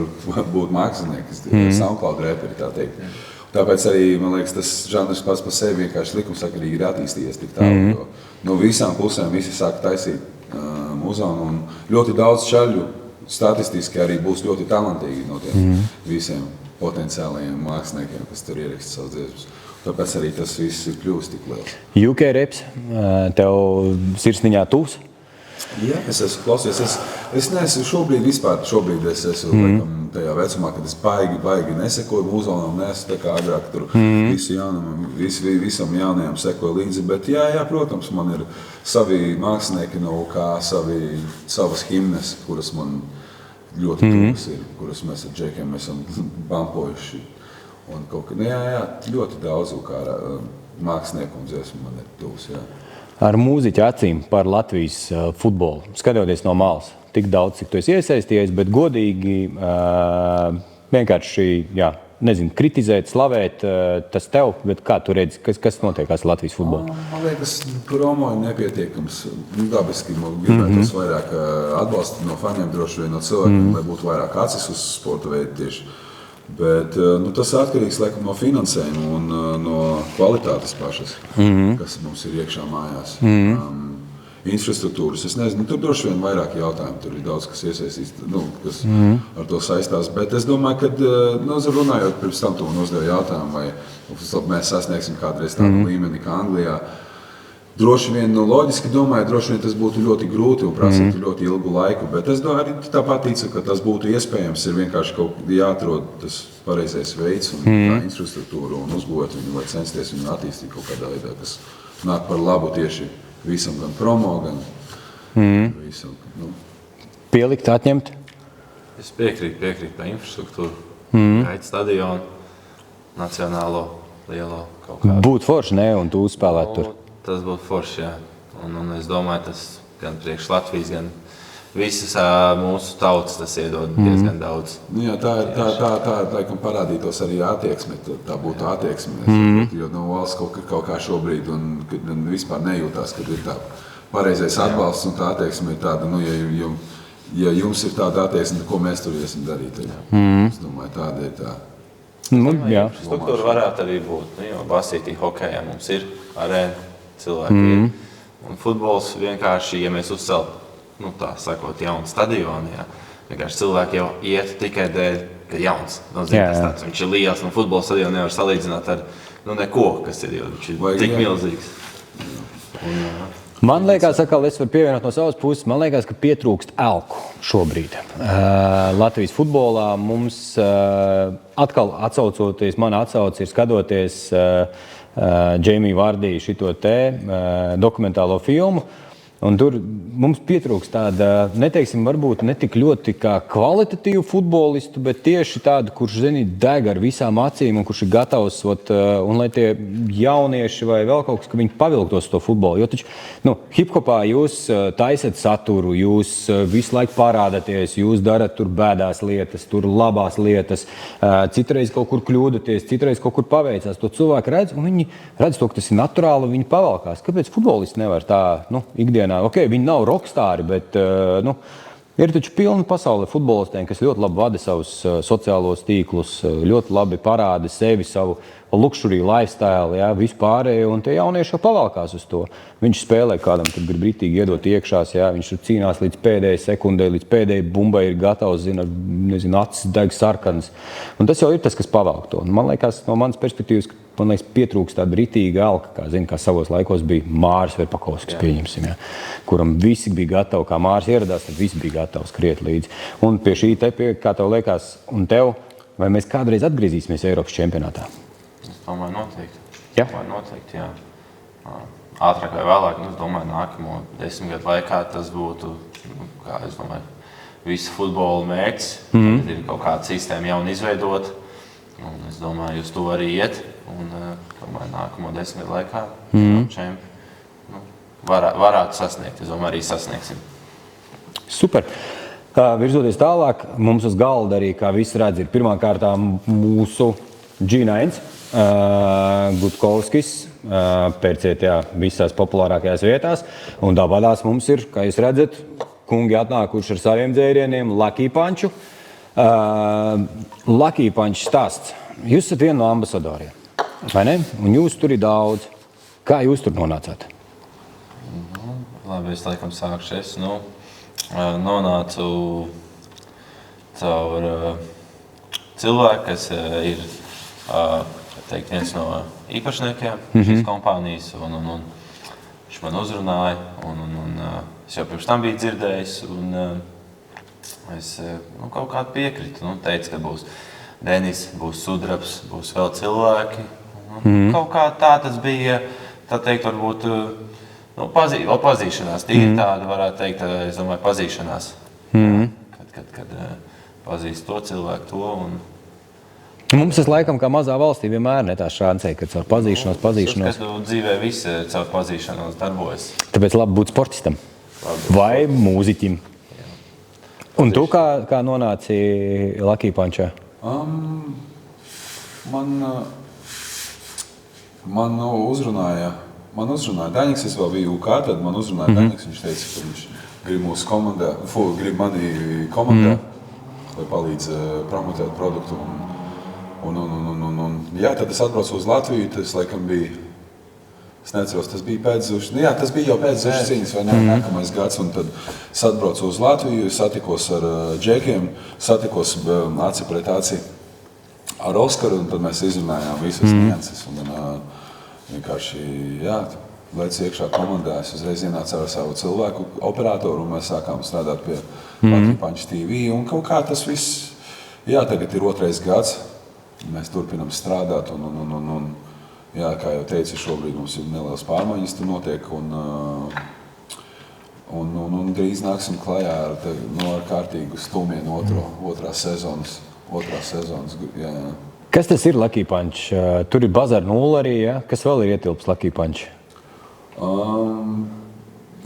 būt mākslinieki, SoundCloud reperi, tā teikt. Tāpēc arī, man liekas, tas žanrs pats par sevi vienkārši likumsakarīgi ir attīstījies tik tālu, jo no visām pusēm visi sāk taisīt muzonu, un ļoti daudz čaļu statistiski arī būs ļoti talantīgi no tiem visiem potenciālajiem māksliniekiem, kas tur ieraksta savas dziesmas. Tāpēc arī tas viss ir kļūst tik liels. UK reps, tev sirsniņā tuvs? Jā, es esmu klausies. Es neesmu šobrīd es esmu tajā vecumā, kad es baigi nesekoju mūzonam, neesmu tā kā agrāk tur visam jaunajam sekoju līdzi, bet jā, protams, man ir savi mākslinieki, savas himnes, kuras man ļoti tuvas ir, kuras mēs ar džekiem esam bampojuši. Un ļoti daudz kā mākslinieku un dziesmu man ir tuvs, jā. Ar mūziķa acīm par Latvijas futbolu, skatoties no malas, tik daudz, cik tu esi iesaistījies, bet godīgi vienkārši, kritizēt, slavēt, tas tev, bet kā tu redzi, kas notiekās Latvijas futbolu? Man liekas, promo ir nepietiekams. Dabiski gribētos vairāk atbalstu no faniem, droši vien no cilvēkiem, lai būtu vairāk acis uz sporta veidu tieši. Bet tas atkarīgs laikam no finansējuma un no kvalitātes pašas, kas mums ir iekšā mājās. infrastruktūras. Es nezinu, tur droši vien vairāk jautājumu. Tur ir daudz, kas iesaistīts, kas ar to saistās. Bet es domāju, ka runājot pirms tam, tu man uzdevi jautājumu, vai mēs sasniegsim kādreiz tādu līmeni kā Anglijā. Droši vien, loģiski domāju, droši vien tas būtu ļoti grūti un prasītu ļoti ilgu laiku, bet es arī tāpat ticu, ka tas būtu iespējams. Ir vienkārši kaut kā jāatrod tas pareizais veids un tā infrastruktūra un uzbūvēt viņu vai censties viņu attīstīt kaut kādā veidā, kas nāk par labu tieši visam, gan promo, gan visam. Pielikt, atņemt? Es piekrītu tā infrastruktūra, gaita stadionu, nacionālo, lielo kaut kādu. Būt forši, ne, un tu uzspēlēt tur. Tas būtu forši, jā. Un es domāju, tas gan priekš Latvijas, gan visas mūsu tautas tas iedod diezgan daudz. Jā, tā laikam parādītos arī attieksme, tā būtu attieksme. Jo valsts kaut kā šobrīd un vispār nejūtās, kad ir tā pareizais atbalsts un tā attieksme ir tāda, ja jums ir tāda attieksme, ko mēs tur iesim darīt. Es domāju, tāda ir tā. Struktūra varētu arī būt, jo basītī hokejā mums ir arēna. Cilvēki ir. Un futbols vienkārši, ja mēs uzceltu, tā sakot, jaunu stadionu, vienkārši cilvēki jau iet tikai dēļ, ka jauns. Viņš ir liels, un futbola stadionu nevar salīdzināt ar neko, kas ir, jo viņš ir tik milzīgs. Man liekas, atkal es varu pievienot no savas puses, man liekas, ka pietrūkst elku šobrīd. Latvijas futbolā mums atkal atsaucoties, mana atsauce ir skatoties Jamie Vardī šito dokumentālo filmu. Un tur mums pietrūkst tāda, neteiksim, varbūt ne tik ļoti kā kvalitatīvu futbolistu, bet tieši tādu, kurš, deg ar visām acīm un kurš ir gatavs, un lai tie jaunieši vai vēl kaut kas, ka viņi pavilktos to futbolu. Jo taču, hip-hopā jūs taisat saturu, jūs visu laiku parādaties, jūs darat tur bēdās lietas, tur labās lietas, citreiz kaut kur kļūdaties, citreiz kaut kur paveicās. To cilvēki redz, un viņi redz to, ka tas ir naturāli, viņi pavalkās. Kāpēc futbolisti nevar tā, ikdienā? Viņi nav rokstāri, bet ir taču pilna pasaule futbolistiem, kas ļoti labi vada savus sociālos tīklus, ļoti labi parāda sevi, savu luxury lifestyle, vispārējo, un tie jaunieši jau pavalkās uz to. Viņš spēlē kādam, kad grib ritīgi iedot iekšās, viņš tur cīnās līdz pēdējai sekundē, līdz pēdējai bumbai ir gatavs, acis deg sarkanas. Un tas jau ir tas, kas pavalk to. Un man liekas, no manas perspektīvas, man liekas, pietrūkst tāda ritīga elka, kā savos laikos bija Māris Verpakovskis, pieņemsim, kuram visi bija gatavi, kā Māris ieradās, tad visi bija gatavi skriet līdzi. Un pie šī kā tev liekas, un tev, vai mēs kādreiz atgriezīsimies Eiropas čempionātā? Es domāju, noteikti. Ja? Noteikti, jā. Ātrāk vai vēlāk, es domāju, nākamo 10 gadu laikā tas būtu, kā es domāju, visu futbola mērķis. Tad ir kaut kāda sistēma jauna izveidot, un es domāju, uz to arī iet. Un domāju, nākamo 10 gadu laikā čempi varētu sasniegt. Es domāju, arī sasniegsim. Super. Virzoties tālāk, mums uz galda arī, kā visi redz, ir pirmā kārtā mūsu G9, Gutkovskis, pērciet visās populārākajās vietās. Un tāpatās mums ir, kā jūs redzat, kungi atnākuši ar saviem dzērieniem, Lucky Punchu. Lucky Punch stāsts. Jūs esat viena no ambasadoriem. Vai ne? Un jūs tur ir daudz. Kā jūs tur nonācāt? Labi, es laikam sākšu. Es nonācu caur cilvēku, kas ir viens no īpašniekiem šīs kompānijas. Un viņš man uzrunāja. Es jau pirms tam biju dzirdējis. Es kaut kādu piekritu. Teicu, ka būs Denis, būs Sudrabs, būs vēl cilvēki. Kaut kā tā tas bija, tā teikt, varbūt pazīšanās. Tīri tāda, varētu teikt, es domāju, pazīšanās. Kad pazīst to cilvēku, to. Mums tas laikam kā mazā valstī vienmēr ne tā šancē, kad caur pazīšanos. Kad dzīvē viss caur pazīšanos darbojas. Tāpēc labi būt sportistam. Vai mūziķim. Un tu kā nonāci Lucky Punchā? Man uzrunāja Daņiks, es vēl biju UK, tad man uzrunāja Daņiks, viņš teica, ka viņš grib mūsu komandā, grib mani komandā, lai palīdz promotēt produktu. Jā, tad es atbraucu uz Latviju, tas laikam bija Es neceros, tas bija pēc Zušas. Jā, tas bija jau pēc Zušas cīņas, vai ne? Nākamais gads. Un tad es atbraucu uz Latviju, satikos ar džekiem, satikos aci pret aci ar Oskaru, un tad mēs izrunājām visas nianses. Un vienkārši, jā, lec iekšā komandā, es uzreiz ienācu ar savu cilvēku operatoru, un mēs sākām strādāt pie Latvijas Punch TV. Un kaut kā tas viss, jā, tagad ir 2. gads, mēs turpinam strādāt, un jā, kā jau teicu, šobrīd mums ir nelielas pārmaiņas, tur notiek, un drīz nāksim klajā ar kārtīgu stumienu otrās sezonas. Jā. Kas tas ir Lucky Punch? Tur ir Bazar 0 arī, ja? Kas vēl ir ietilps Lucky Punch?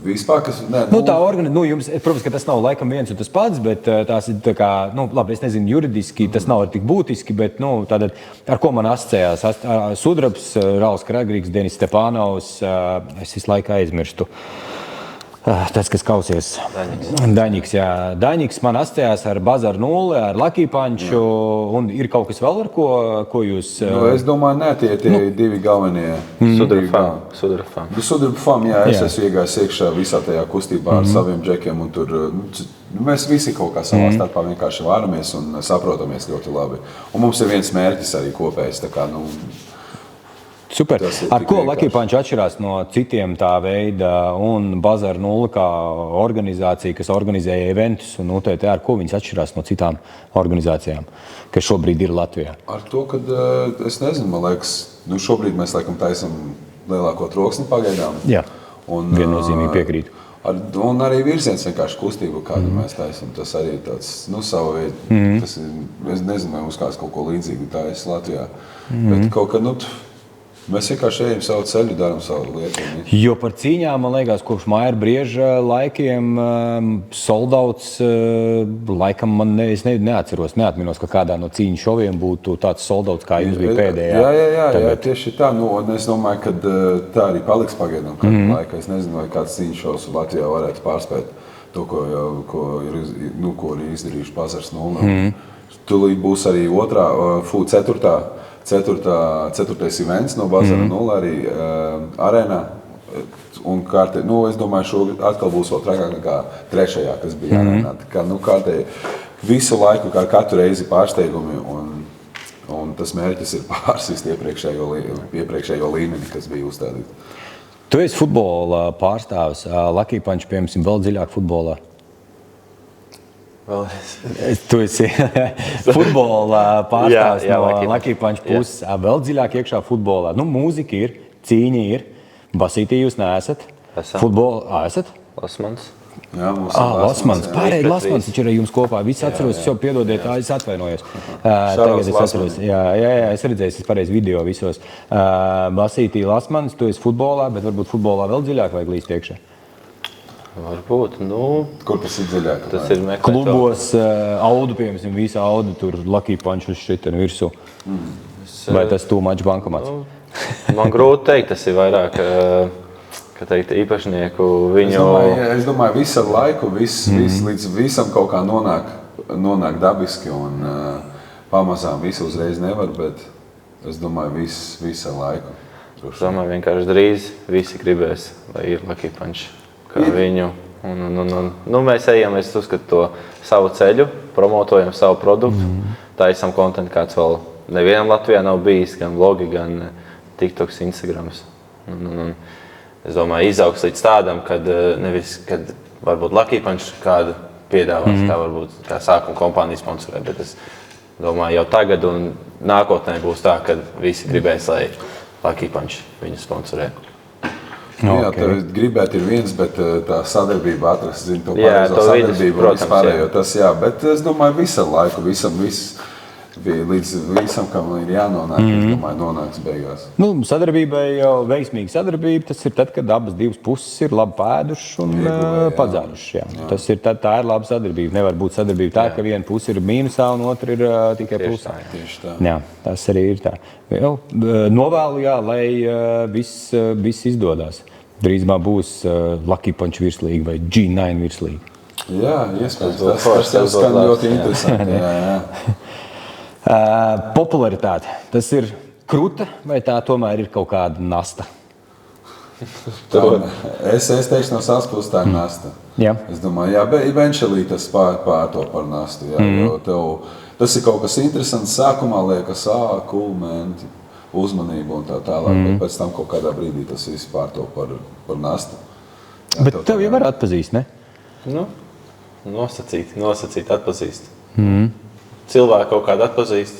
Vispār, kas... Jums, protams, ka tas nav laikam viens un tas pats, bet tās ir tā kā, labi, es nezinu, juridiski tas nav tik būtiski, bet, tātad, ar ko man asociējās? Sudrabs, Rauls Kragrīgs, Denis Stepānovs, es visu laiku aizmirstu. Tas, kas kausies. Daņiks, jā. Daņiks man asociējās ar Bazar 0, ar Lucky Punchu, un ir kaut kas vēl, ar ko jūs... Es domāju, nē, tie divi galvenie. Sudrabfam, jā, es esmu iegājis iekšā visā tajā kustībā ar saviem džekiem, un tur mēs visi kaut kā savā starpā vienkārši vāramies un saprotamies ļoti labi. Un mums ir viens mērķis arī kopējs, tā kā, Super. Ar ko Lucky Punch atšķirās no citiem tā veida un Bazar 0 kā organizācija, kas organizēja eventus un UTT, ar ko viņas atšķirās no citām organizācijām, kas šobrīd ir Latvijā? Ar to, ka es nezinu, man liekas, šobrīd mēs laikam taisam lielāko troksni pagaidām. Jā, viennozīmīgi piekrītu. Un arī virziens vienkārši kustību, kādu mēs taisam. Tas arī ir tāds, sava veida. Tas ir, es nezinu, vai mums kāds kaut ko līdzīgu taisa Latvijā. Bet kaut kā, mēs vienkārši ejam savu ceļu, darām savu lietu. Jo par cīņām, man liekas, kopš Maira Brieža laikiem soldauts, laikam es neatceros, neatminos, ka kādā no cīņu šoviem būtu tāds soldauts, kā jums bija pēdējā. Jā, tieši tā. Un es domāju, ka tā arī paliks pagaidām kādu laiku. Es nezinu, vai kāds cīņu šovs Latvijā varētu pārspēt to, ko ir izdarījuši Bazars 0. Tūlīt būs arī ceturtais events no Bazara 0 arī arēnā. Un es domāju, šogad atkal būs vēl trakāk nekā 3. kas bija arēnā. Tā kā, kārtēji visu laiku, kā katru reizi pārsteigumi, un tas mērķis ir pārsist iepriekšējo līmeni, kas bija uzstādīts. Tu esi futbola pārstāvis. Lucky Punch, piemēram, vēl dziļāk futbolā. Tu esi futbola pārstāvis no Lucky Punch puses, vēl dziļāk iekšā futbolā. Mūzika ir, cīņa ir, basītī jūs neesat. Futbola, esat? Lasmans. Jā, Lasmans. Pārēj Lasmans, taču ir jums kopā. Visi atceros, es jau piedodiet, es atvainojos. Tagad es atceros. Jā, es redzēju, es pareizi video visos. Basītī Lasmans, tu esi futbolā, bet varbūt futbolā vēl dziļāk vajag līst iekšā. Varbūt, Kur tas ir dziļāk? Tas ir meklēt. Klubos audu, piemēram, visa audu, tur Lucky Punch uz šitien virsū. Vai tas too much bankomats? Man grūti teikt, tas ir vairāk, ka teikt, īpašnieku viņu... Es domāju, visu ar laiku, līdz visam kaut kā nonāk dabiski, un pamazām visu uzreiz nevar, bet es domāju, visu ar laiku. Es domāju, vienkārši drīz visi gribēs, lai ir Lucky Punch. Kā viņu. Mēs ejam, es uzskatu to savu ceļu, promotojam savu produktu, taisam kontentu, kāds vēl nevienam Latvijā nav bijis, gan blogi, gan TikToks, Instagrams. Es domāju, izaugs līdz tādam, kad nevis, kad varbūt Lucky Punch kādu piedāvās, kā varbūt kā sākuma kompānija sponsorē, bet es domāju, jau tagad un nākotnē būs tā, kad visi gribēs, lai Lucky Punch viņu sponsorē. Jā, gribēt ir viens, bet tā sadarbība atrast, to pareizo sadarbību un vispārējo. Bet es domāju, visu laiku, līdz visam, kam ir jānonāk, es domāju, nonāks beigās. Sadarbībai jau veiksmīga sadarbība, tas ir tad, kad abas divas puses ir labi pēdušas un padzērušas. Tā ir laba sadarbība. Nevar būt sadarbība tā, ka viena puse ir mīnusā un otra ir tikai plusā. Tieši tā. Jā, tas arī ir tā. Novēlu, lai viss izdodās. Drīzumā būs Lucky Punch virslīga vai G9 virslīga. Jā, iespējams. Tas skan ļoti interesanti. Popularitāte. Tas ir kruta vai tā tomēr ir kaut kāda nasta? Es teikšu no savas puses, tā ir nasta. Jā. Es domāju, eventually tas pārto par nastu. Jā, jo tas ir kaut kas interesants. Sākumā liekas, cool, man, uzmanību un tā tālāk. Bet pēc tam kaut kādā brīdī tas viss pārto par nastu. Jā, bet tev jau var atpazīst, ne? Nu, nosacīt atpazīst. Cilvēku kaut kādu atpazīst.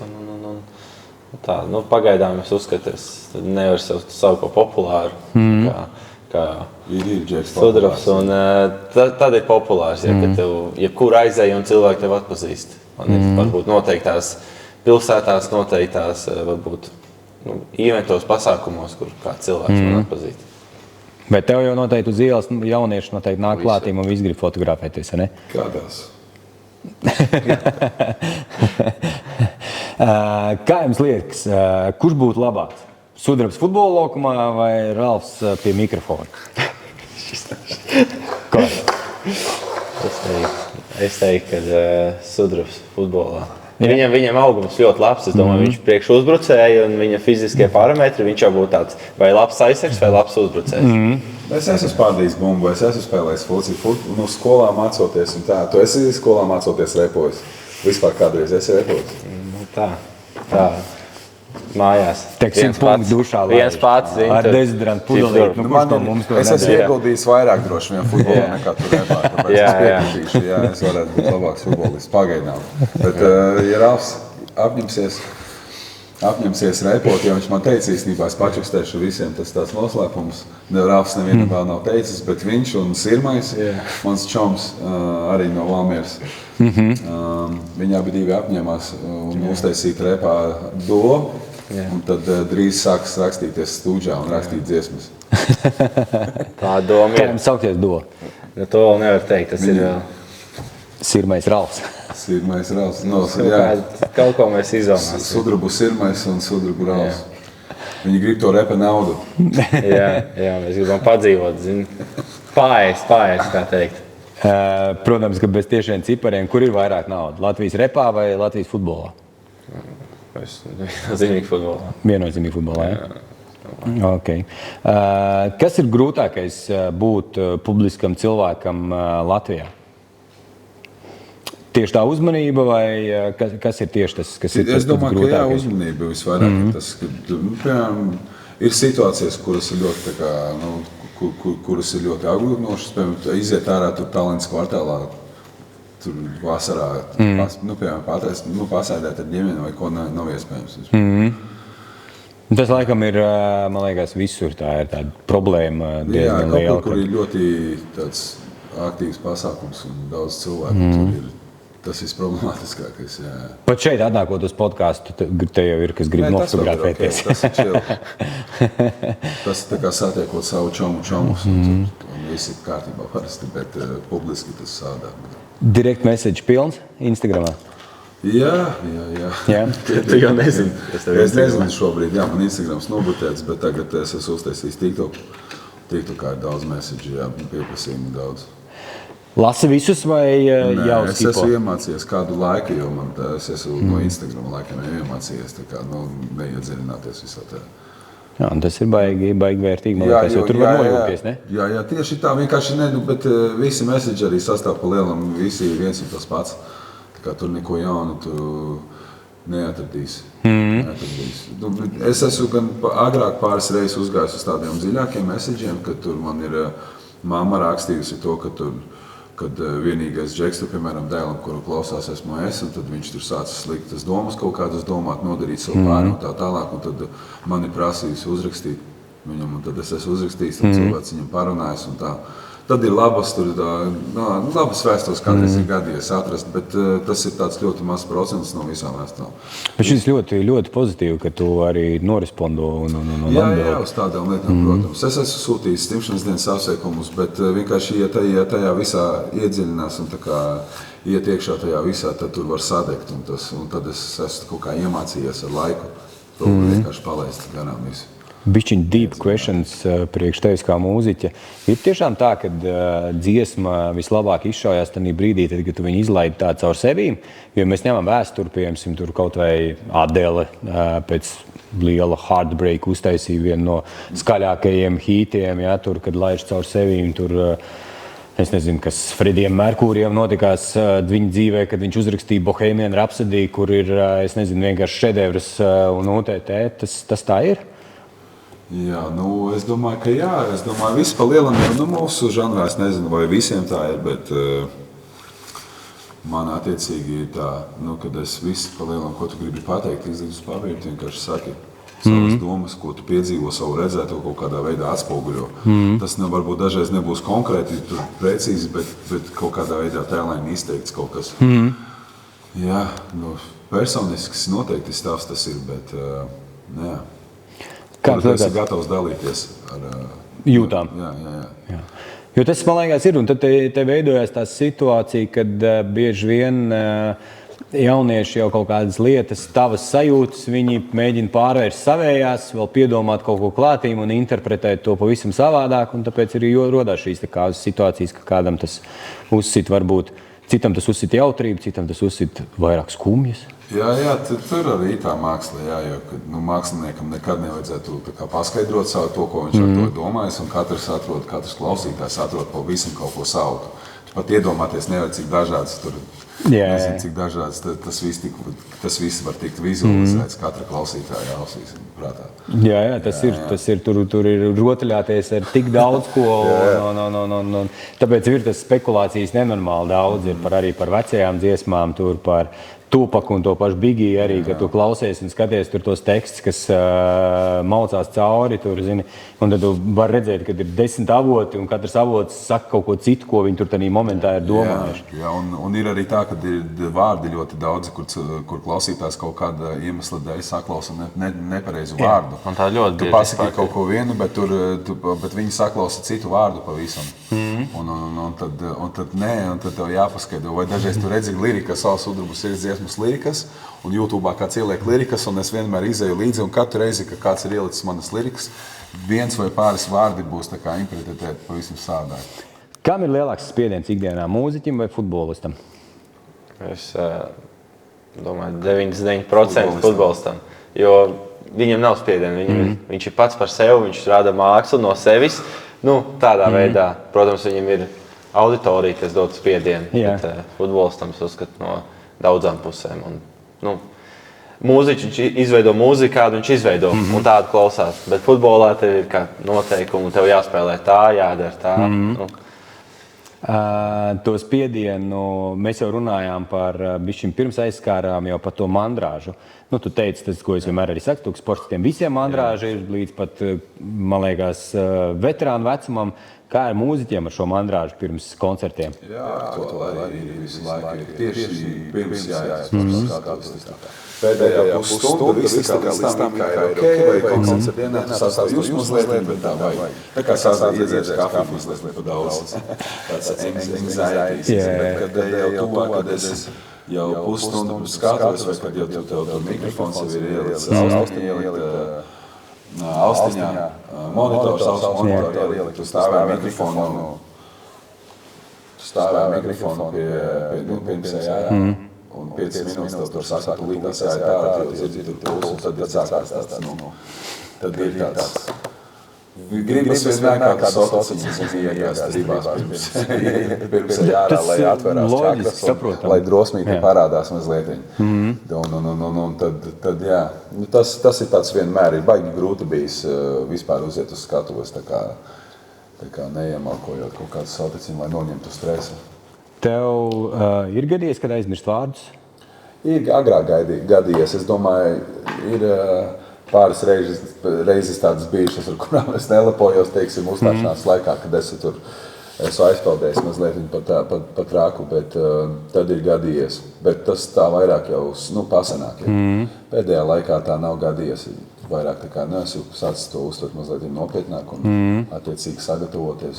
Tā, pagaidām es uzskatu, es nevaru savu ko populāru. Kā Sudrabs. Tad ir populārs, ja tev jebkur aizēja un cilvēki tev atpazīst. Varbūt noteiktās pilsētās, noteiktās varbūt eventos pasākumos, kur kāds cilvēks man atpazīst. Bet tev jau noteikti uz ielas jaunieši noteikti nāk klātīm un visi grib fotografēties, ne? Kādās? Kā jums liekas, kurš būtu labāks? Sudrabs futbola laukumā vai Ralfs pie mikrofona? Es teiktu, ka Sudrabs futbolā. Viņam augums ļoti labs. Es domāju, viņš priekš uzbrucēja un viņa fiziskie parametri, viņš jau būtu tāds vai labs aizsargs vai labs uzbrucējs. Es esmu spārdījis bumbu, es esmu spēlējis futbolu, skolā mācoties un tā. Tu esi skolā mācoties repojis. Vispār kādreiz esi repojis? Tā. Mājās. Viens pats dušā. Viens pats. Ar dezidratu pudelīti. Es esmu ieguldījis vairāk droši vien futbolā nekā tu repā. Tāpēc es piekritīšu, es varētu būt labāks futbolists pagaidām. Bet, ja Ralfs apņemsies repot, jo viņš man teica īstenībā, es pačukstēšu visiem, tas tāds noslēpums. Ralfs nevienam vēl nav teicis, bet viņš un Sirmais, mans čoms, arī no Valmieras. Viņi abi divi apņēmās un uztaisīt repā duo. Un tad drīz sāks rakstīties stūdžā un rakstīt dziesmas. Tā doma ir. Kā jums saukties duo? To vēl nevar teikt, tas ir Sirmais Ralfs. Sirmais Ralfs. Kaut ko mēs izdomāsim. Sudrabu Sirmais un Sudrabu Ralfs. Viņi grib to repa naudu. Jā, mēs gribam padzīvot, Pāēst, kā teikt. Protams, ka bez tiešiem cipariem, kur ir vairāk naudas? Latvijas repā vai Latvijas futbolā? Viennozīmīgi futbolā. Viennozīmīgi futbolā, jā? Okay. Kas ir grūtākais būt publiskam cilvēkam Latvijā? Tieši tā uzmanība vai kas ir tieši tas, kas ir tas grūtākais? Es domāju, ka uzmanība visvairāk ir tas, ka, piemēram, ir situācijas, kuras ir ļoti, kuras ir ļoti aglūtnošas. Piemēram, iziet ārā tur Tallinas kvartālā, tur vasarā, piemēram, pasēdēt ar ģimeni vai ko nav iespējams. Tas laikam ir, man liekas, visur tā ir tāda problēma diezgan liela. Jā, kur ir ļoti tāds aktīvs pasākums un daudz cilvēku, tur ir tas visproblemātiskākais. Pat šeit atnākot uz podcastu, te jau ir, kas grib nofotografēties. Tas ir chill. Tas ir tā kā satiekot savu čomus un viss ir kārtībā parasti, bet publiski tas sādāk. Direct message pilns Instagramā? Jā. Tu jau nezini. Es nezinu šobrīd, man Instagrams nobutēts, bet tagad es esmu uztaisījis TikTok. TikTokā ir daudz message, pieprasījumu daudz. Lasi visus vai jau es esmu iemācījies kādu laiku, jo es esmu no Instagrama laikam iemācījies, tā kā neiedziļināties visā tā. Jā, un tas ir baigi vērtīgi, man liekas, jo tur var nojūties, ne? Jā, tieši tā, vienkārši bet visi message arī sastāv pa lielam, visi ir viens un tas pats. Tā kā tur neko jaunu tu neatradīsi. Es esmu gan agrāk pāris reizes uzgājis uz tādiem dziļākiem messageiem, kad tur man ir mamma rakstījusi to, kad vienīgais džeks, piemēram, dēlam, kuru klausās esmu es, un tad viņš tur sācis sliktas domas kaut kādas domāt, nodarīt savu pāri un tā tālāk, un tad man ir prasījusi uzrakstīt viņam, un tad es esmu uzrakstījis, tad cilvēks viņam parunājis un tā. Tad ir labas vēstules, kādreiz ir gadījies atrast, bet tas ir tāds ļoti mazs procents no visām vēstulēm. Bet šis ļoti, ļoti pozitīvi, ka tu arī norespondo un Jā, uz tādām lietām, protams. Es esmu sūtījis dzimšanas dienas apsveikumus, bet vienkārši, ja tajā visā iedziļinās un tā kā iet iekšā tajā visā, tad tur var sadegt, un tad es esmu kaut kā iemācījies ar laiku. To vienkārši palaist garām visu. Bišķiņ deep questions priekš tevis kā mūziķa. Ir tiešām tā, ka dziesma vislabāk izšaujās tajā brīdī, tad, kad tu viņu izlaidi tā caur sevīm, jo mēs ņemam vēsturi, piemēram, tur kaut vai Adele pēc liela heartbreak uztaisīja vienu no skaļākajiem hītiem, ja, tur, kad laiž caur sevīm, tur, es nezinu, kas Fredijam Merkūrijam notikās viņa dzīvē, kad viņš uzrakstīja Bohemian Rhapsody, kur ir, es nezinu, vienkārši šedevrs un UTT, tas tā ir? Jā, nu, es domāju, ka jā. Es domāju, viss pa lielam jau nu, mūsu žanrā, es nezinu, vai visiem tā ir, bet man attiecīgi ir tā, nu, kad es visu pa lielam, ko tu gribi pateikt, izlikt uz papīra, tu vienkārši saki savas domas, ko tu piedzīvo, savu redzēto kaut kādā veidā atspoguļo. Tas varbūt dažreiz nebūs konkrēti, precīzi, bet kaut kādā veidā tēlēni izteikts kaut kas. Jā, nu, personisks noteikti stāvs tas ir, bet jā. Kāds es esmu gatavs dalīties ar jūtām? Jā. Jo tas, man liekas, ir, un tad te veidojās tā situācija, kad bieži vien jaunieši jau kaut kādas lietas, tavas sajūtas, viņi mēģina pārvērst savējās, vēl piedomāt kaut ko klātīm un interpretēt to pavisam savādāk, un tāpēc arī rodās šīs situācijas, ka kādam tas uzsit varbūt, citam tas uzsit jautrību, citam tas uzsit vairāk skumjas. Jā, tur arī tā māksla, jā, jo kad, nu, māksliniekam nekad nevajadzētu tā kā paskaidrot savu to, ko viņš ar to domājis, un katrs klausītājs atrod pavisam kaut ko savu. Pat iedomāties nevar, cik dažāds tur, nezinu, cik dažāds, tas viss var tikt vizualizēts katra klausītāja ausīs un prātā. Jā, tas ir, tur ir rotaļāties ar tik daudz ko, un tāpēc ir tas spekulācijas nenormāli daudz, ir arī par vecajām dziesmām, tur par Tupaku un to pašu Biggie arī, kad tu klausies un skaties tur tos tekstus, kas maucās cauri, tur, zini, un tad tu var redzēt, ka ir 10 avoti, un katrs avots saka kaut ko citu, ko viņi tur tādā momentā ir domājuši. Jā, un ir arī tā, ka ir vārdi ļoti daudzi, kur klausītājs kaut kāda iemesla dēļ saklausa nepareizu vārdu. Un tā ļoti tu pasaki kaut ko vienu, bet viņi saklausa citu vārdu pavisam. Un tad tev jāpaskaidro, vai dažreiz tu redzi lirika, savas udrubus ir dziesmas lirikas, un YouTube'ā kāds ieliek lirikas, un es vienmēr izēju līdzi, un katru reizi, ka kāds ir ielicis manas lirikas, viens vai pāris vārdi būs tā kā interpretēti pavisam savādāk. Kam ir lielāks spiediens ikdienā, mūziķim vai futbolistam? Es domāju, 99% futbolistam, jo viņam nav spiediena, viņš ir pats par sevi, viņš rada mākslu no sevis, nu, tādā veidā, protams, viņam ir auditorija, kas dod spiedienu, bet futbolistam es uzskatu no daudzām pusēm. Un, nu, mūziķis izveido mūziku, kādu viņš izveido, un tādu klausās. Bet futbolā tev ir kā noteikumi, tev jāspēlē tā, jādara tā. Nu. To spiedienu mēs jau runājām par, bišķiņ pirms aizskārām jau par to mandrāžu. Nu, tu teici, tas, ko es vienmēr arī saku, ka sportistiem visiem mandrāži ir līdz pat, man liekas, veterānu vecumam. Kā ir mūziķiem ar šo mandrāžu pirms koncertiem? Jā, to arī visu laiku ir tieši pirms jāspēlē. Pēdējā pusstunda viss tā kā listām kā ir ok, vai koncerts dienā, tu sastāv jūs mazliet, bet tā vajag. Tā kā sastāv iedzēs kafiju mazliet pa daudz. Tāds anxieties. Bet kad jau tuvāk, kad es jau pusstundu skatos, vai kad jau tev mikrofons jau ir ielicis austiņā, monitors, austiņā ielikt, tu stāvēji mikrofonu pie pirmsējā, un 5 minūtes tev tur saka, tu līdās jāiet ārā, jo dzirdi tur pulsu, tad ir sākās tāds, tad ir tāds. Gribas vienmēr kādas otociņas iegāst ribās pirms ārā, lai atverās čakras, lai drosmīgi parādās mazliet. Un tad, jā, tas ir tāds vienmēr, ir baigi grūti bijis vispār uziet uz skatuves, tā kā neiemalkojot kaut kādas otociņas, lai noņemtu stresu. Tev ir gadījies, kad aizmirst vārdus? Ir agrāk gadījies, es domāju, ir pāris reizes tādas bijušas, ar kurām es nelepojos, teiksim, uzstāšanās laikā, kad esmu aizpeldējis mazliet pa traku, bet tad ir gadījies. Bet tas tā vairāk jau pasenāk. Pēdējā laikā tā nav gadījies. Vairāk tā kā neesmu sācis to uztvert mazliet nopietnāk un attiecīgi sagatavoties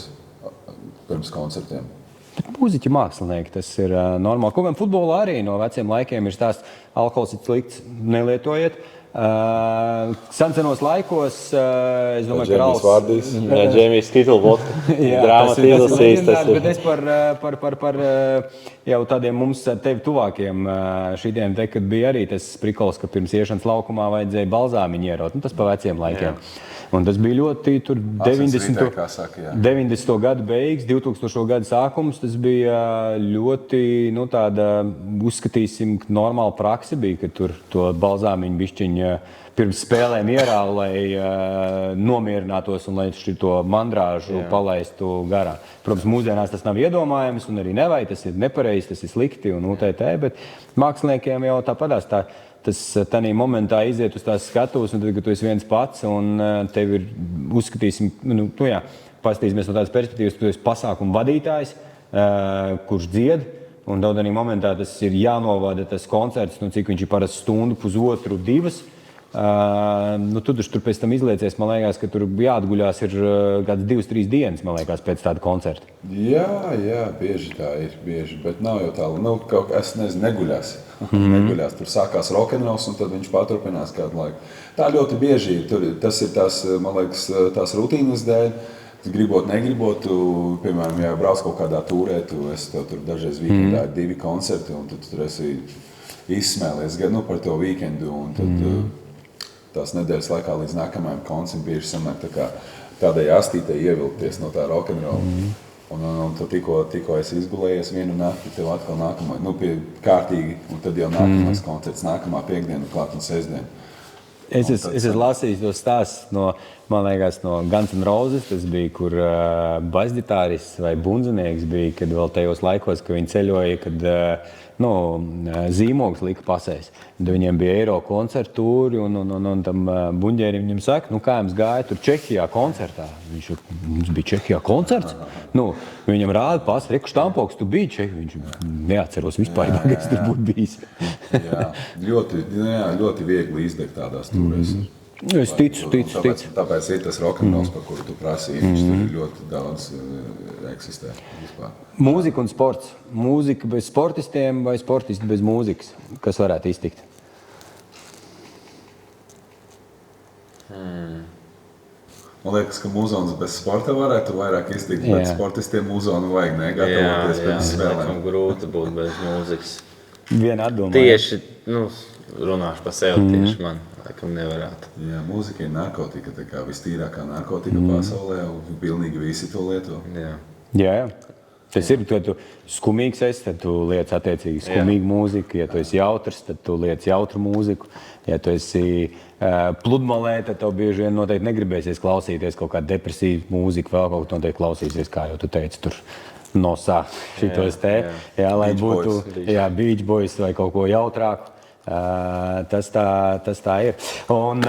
pirms koncertiem. Bet mūziķi mākslinieki, tas ir normāli. Kaut gan futbolā arī no veciem laikiem ir stāsts, alkohols ir slikts, nelietojiet. Sensenos laikos, es domāju, ka Džemijs Vārdīs. Džemijs Titulvodka. Drāma tīlusīs. Bet es par jau tādiem mums tevi tuvākiem šitiem te, kad bija arī tas prikols, ka pirms iešanas laukumā vajadzēja balzāmiņu ierot. Tas pa veciem laikiem. Un tas bija ļoti 90. gadu beigas, 2000. gadu sākums. Tas bija ļoti, tāda, uzskatīsim, normāla praksa bija, ka tur to balzāmiņu bišķiņu pirms spēlēm ierāva, lai nomierinātos un lai to mandrāžu palaistu garā. Protams, mūsdienās tas nav iedomājams un arī nevajag, tas ir nepareizi, tas ir slikti un UTT, bet māksliniekiem jau tāpadās tas tādā momentā iziet uz tās skatuves, un tad, kad tu esi viens pats, un tev ir, uzskatīsim, paskatīsimies no tādas perspektīvas, ka tu esi pasākumu vadītājs, kurš dzied, un tādā momentā tas ir jānovada tas koncerts, cik viņš ir parasti stundu, pusotru, 2. Tu tur pēc tam izliecies, man liekas, ka tur jāatguļās ir kāds 2-3 dienas, man liekas, pēc tāda koncerta. Jā, bieži tā ir, bet nav jau tā, kaut kā, es nezinu, neguļās. Neguļās, tur sākās rokenrols un tad viņš paturpinās kādu laiku. Tā ļoti bieži ir, tas ir tās, man liekas, tās rutīnas dēļ. Gribot, negribot, tu, piemēram, ja brauc kaut kādā tūrē, tev tur dažreiz weekendā ir 2 koncerti un tu tur esi izsmēlies par to weekendu un tad tās nedēļas laikā līdz nākamajam koncertam bieži sanāk tādai astītei ievilkties no tā rokenrola. Un tu tikko esi izgulējies vienu nakti, tev atkal nākamā, kārtīgi, un tad jau nākamais koncerts, nākamā piekdiena klāt un sestdiena. Es esmu lasījis to stāstu no, man liekas, no Guns N' Roses, tas bija, kur basģitārists vai bundzinieks bija, kad vēl tajos laikos, ka viņi ceļoja, kad zīmogs lika pasēs. Viņiem bija Eiro koncertu tūri, un tam buņģērim viņam saka, kā jums gāja tur Čehijā koncertā? Mums bija Čehijā koncerts? Viņam rāda pasi, reku Štampoks, tu biji Čehijā? Viņš neatceros vispār, ka es tur būtu bijis. Jā, ļoti viegli izdegt tādās tūrēs. Es ticu. Tāpēc ir tas rokenrols, par kuru tu prasīji, viņš tur ļoti daudz eksistē vispār. Mūzika un sports. Mūzika bez sportistiem vai sportisti bez mūzikas? Kas varētu iztikt? Man liekas, ka mūzonas bez sporta varētu vairāk iztikt, bet sportistiem mūzonu vajag negatavoties pēc spēlēm. Jā, grūti būt bez mūzikas. Viena atdomā. Tieši, runāšu par sevi, tieši man. Laikam nevarētu. Jā, mūzika ir narkotika, tā kā vistīrākā narkotika pasaulē, un pilnīgi visi to lieto. Jā. Tas ir, kad tu skumīgs esi, tad tu liec attiecīgi skumīgu mūziku. Ja tu esi jautrs, tad tu liec jautru mūziku. Ja tu esi pludmalē, tad tev bieži vien noteikti negribēsies klausīties kaut kādu depresīvu mūziku, vēl kaut ko noteikti klausīsies, kā jau tu teici, tur nosā šitos te. Jā, lai būtu Beach Boys vai kaut ko jautrāku. Tas tā ir. Un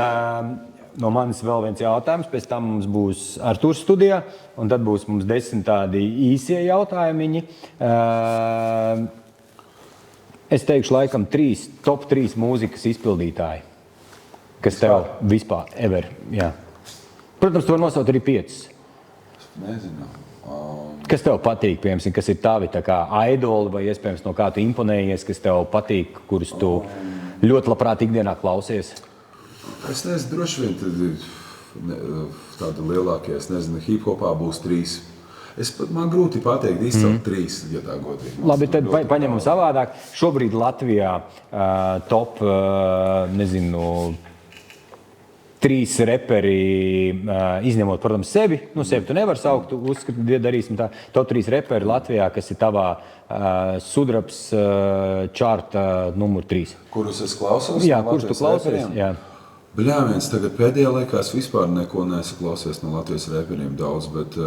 no manis vēl viens jautājums, pēc tam mums būs Arturs studijā, un tad būs mums 10 tādi īsie jautājumiņi. Es teikšu laikam top 3 mūzikas izpildītāji, kas tev vispār ever. Jā. Protams, tu var nosaukt arī 5. Nezinu. Kas tev patīk, piemēram, kas ir tavi tā kā idoli vai iespējams no kā tu imponējies, kas tev patīk, kurus tu ļoti labprāt ikdienā klausies? Es nezinu, droši vien tāda lielākie, es nezinu, hip-hopā būs 3. Man grūti pateikt, izcelt 3, ja tā godīgi. Labi, tad paņemam savādāk. Šobrīd Latvijā top, 3 reperi, izņemot, protams, sevi. Sevi tu nevar saukt, uzskatu, darīsim tā. Top 3 reperi Latvijā, kas ir tavā sudrabs čārta numur 3. Kurus es klausos? Jā, kurus tu klausies? Jā. Bļāviens, tagad pēdējā laikā es vispār neko neesmu klausies no Latvijas reperiem daudz, bet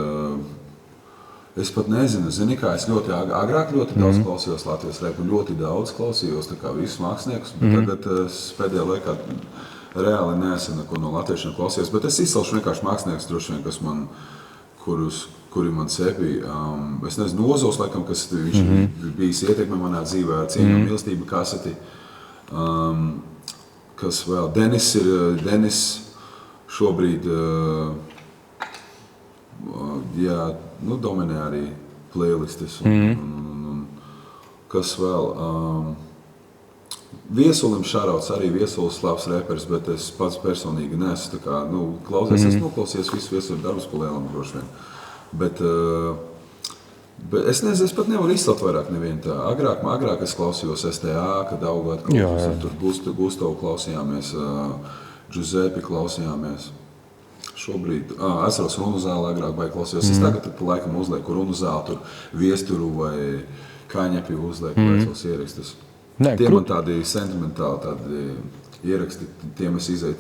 es pat nezinu. Kā es agrāk ļoti daudz klausījos Latvijas reperu, ļoti daudz klausījos, tā kā visus māksliniekus, bet tagad es pēdējā laikā reāli neesmu neko no latviešiem klausies, bet es izcelšu vienkārši mākslinieks, droši vien, kas man, kuri man sevi, es nezinu, Ozols, laikam, kas viņš bijis ietekme manā dzīvē ar Cieņu un mīlestību kaseti. Kas vēl? Denis šobrīd, dominē arī playlistes. Un kas vēl? Viesulim šarauts arī Viesulis labs repers, bet es pats personīgi neesmu tā kā, klausies, es noklausies visu Viesuli darbus pa lielam droši vien. Bet es nezinu, es pat nevaru izslāt vairāk nevienu tā. Agrāk es klausījos STA, kad augot klausījos, tur Gustavu klausījāmies, Giuseppe klausījāmies. Šobrīd, atceros Runu zāli agrāk vai klausījos. Es tagad laikam uzlieku Runu zāli, tur Viesturu vai Kaņepi uzlieku vecos ierakstus. Tie man tādi sentimentāli tādi ieraksti, tiem es izēju.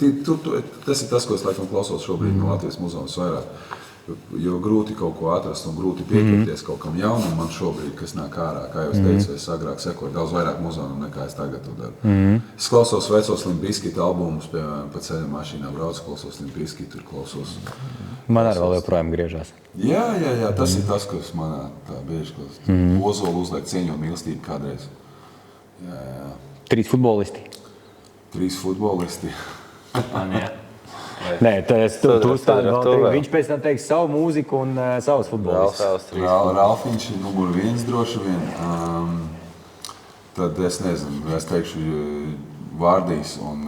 Tas ir tas, ko es laikam klausos šobrīd no Latvijas muzeums vairāk. Jo grūti kaut ko atrast un grūti pieķerties kaut kam jaunam man šobrīd, kas nāk ārā. Kā jau es teicu, es agrāk sekoju daudz vairāk muzeumam nekā es tagad to daru. Es klausos vecos Limp Bizkit albumus, piemēram, pa ceļa mašīnā braucu, klausos Limp Bizkit, tur klausos. Man arī vēl joprojām griežās. Jā, tas ir tas, kas manā tā bieži klausos. Ozolu uzliek cieņu un mīlestību kādreiz. Jā. 3 futbolisti. 3 futbolisti. Nē, tu uzstādi vēl, viņš pēc tam teiks savu mūziku un savus futbolistus. Ralfiņš ir numur 1 droši vien. Tad es nezinu, es teikšu Vārdīs un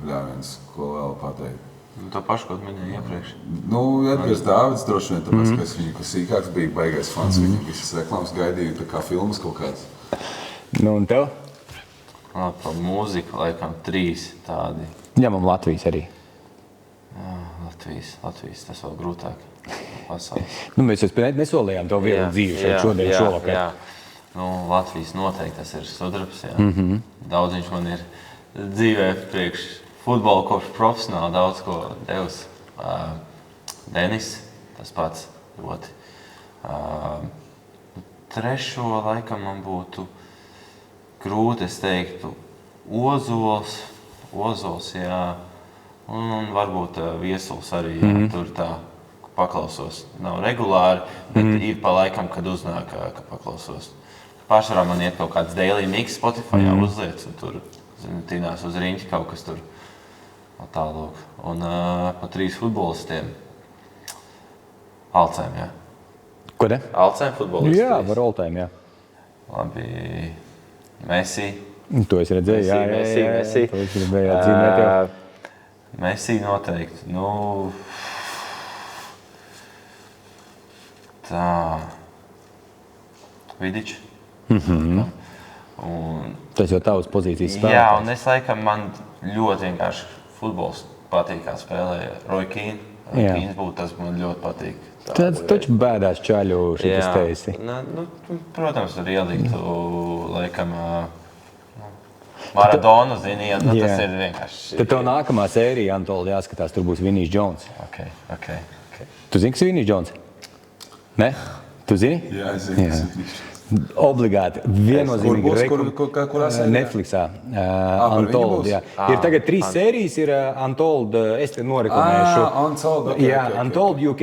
viens, ko vēl pateikt. To pašu, ko minēji iepriekš. Edgars Dāvids droši vien, tāpēc, ka es viņu, kas sīkāks bija baigais fans, viņam visas reklāmas gaidīju, tā kā filmas kaut kāds. Un tev? Pa mūziku laikam 3 tādi. Ņemam Latvijas arī. Latvijas, tas vēl grūtāk pasaules. Mēs jau nesolījām to vielu dzīvi šeit šodien šovakar. Jā. Latvijas noteikti tas ir sudrabs, jā. Daudz viņš man ir dzīvē priekš futbola kopš profesionāli daudz ko devis. Denis, tas pats ļoti. Trešo laikam man būtu grūti, es teiktu, Ozols, jā. Un varbūt Viesulis arī tur tā paklausos. Nav regulāri, bet ir pa laikam, kad uznāk, ka paklausos. Pārsvarā man iet kaut kāds daily mix Spotify'ā uzliec, un tur tinās uz riņķi kaut kas tur tālāk. Un pa 3 futbolistiem. Alcēm, jā. Ko ne? Alcēm futbolisti? Jā, var Alcēm, jā. Labi, Messi. To es redzēju, jā. Messi. To es gribēju atzīmēt jau. Messi noteikti. Tā. Vidič. Tas jau tavas pozīcijas spēlētājs. Jā, un es laikam man ļoti vienkārši futbols patīk, kā spēlēja Roy Keane. Roy Keane būtu tas, man ļoti patīk. Tas taču bēdās čaļu šitas teisi. Protams, var ieliktu laikam Maradonu, zini, tas ir vienkārši. Tad tev nākamā sērija, Antoli, jāskatās, tur būs Vinijs Džons. Ok. Tu zini, kas ir Vinijs Džons? Ne? Tu zini? Jā, es zinu. Obligāti. Viennozīmīgi Netflixā? Netflixā. Untold, jā. Ir tagad 3 sērijas, ir Untold, es te norekomēšu. Untold, Untold UK.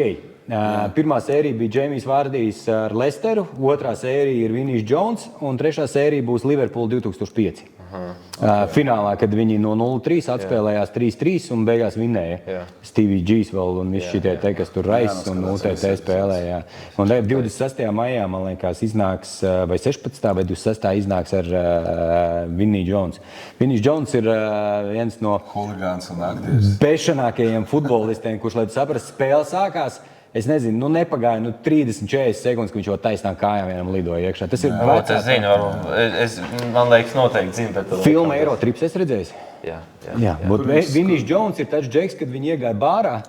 Pirmā sērija bija Džeimijs Vārdijs ar Lesteru, otrā sērija ir Vinijs Džons un trešā sērija būs Liverpool 2005. Finālā, kad viņi no 0-3 atspēlējās 3-3 un beigās vinnēja. Stevie G's vēl un visi šitie te, kas tur Rais un UTT spēlēja. Un 26. maijā, man liekas, iznāks, vai 16. vai 26. iznāks ar Vinijs Džons. Vinijs Džons ir viens no huligāns un aktieris. Bešanākajiem futbolistiem, kurš, lai tu saprast, spēle sākās. Es nezinu, nepagāja 30-40 sekundes, ka viņš jau taisnām kājām vienam lidoja iekšā. Tas ir vecāks. Es zinu, man liekas noteikti zinu, bet... Filma Eurotrips es redzējis? Jā. Vinijs Džons ir tāds džeks, kad viņi iegāja bārā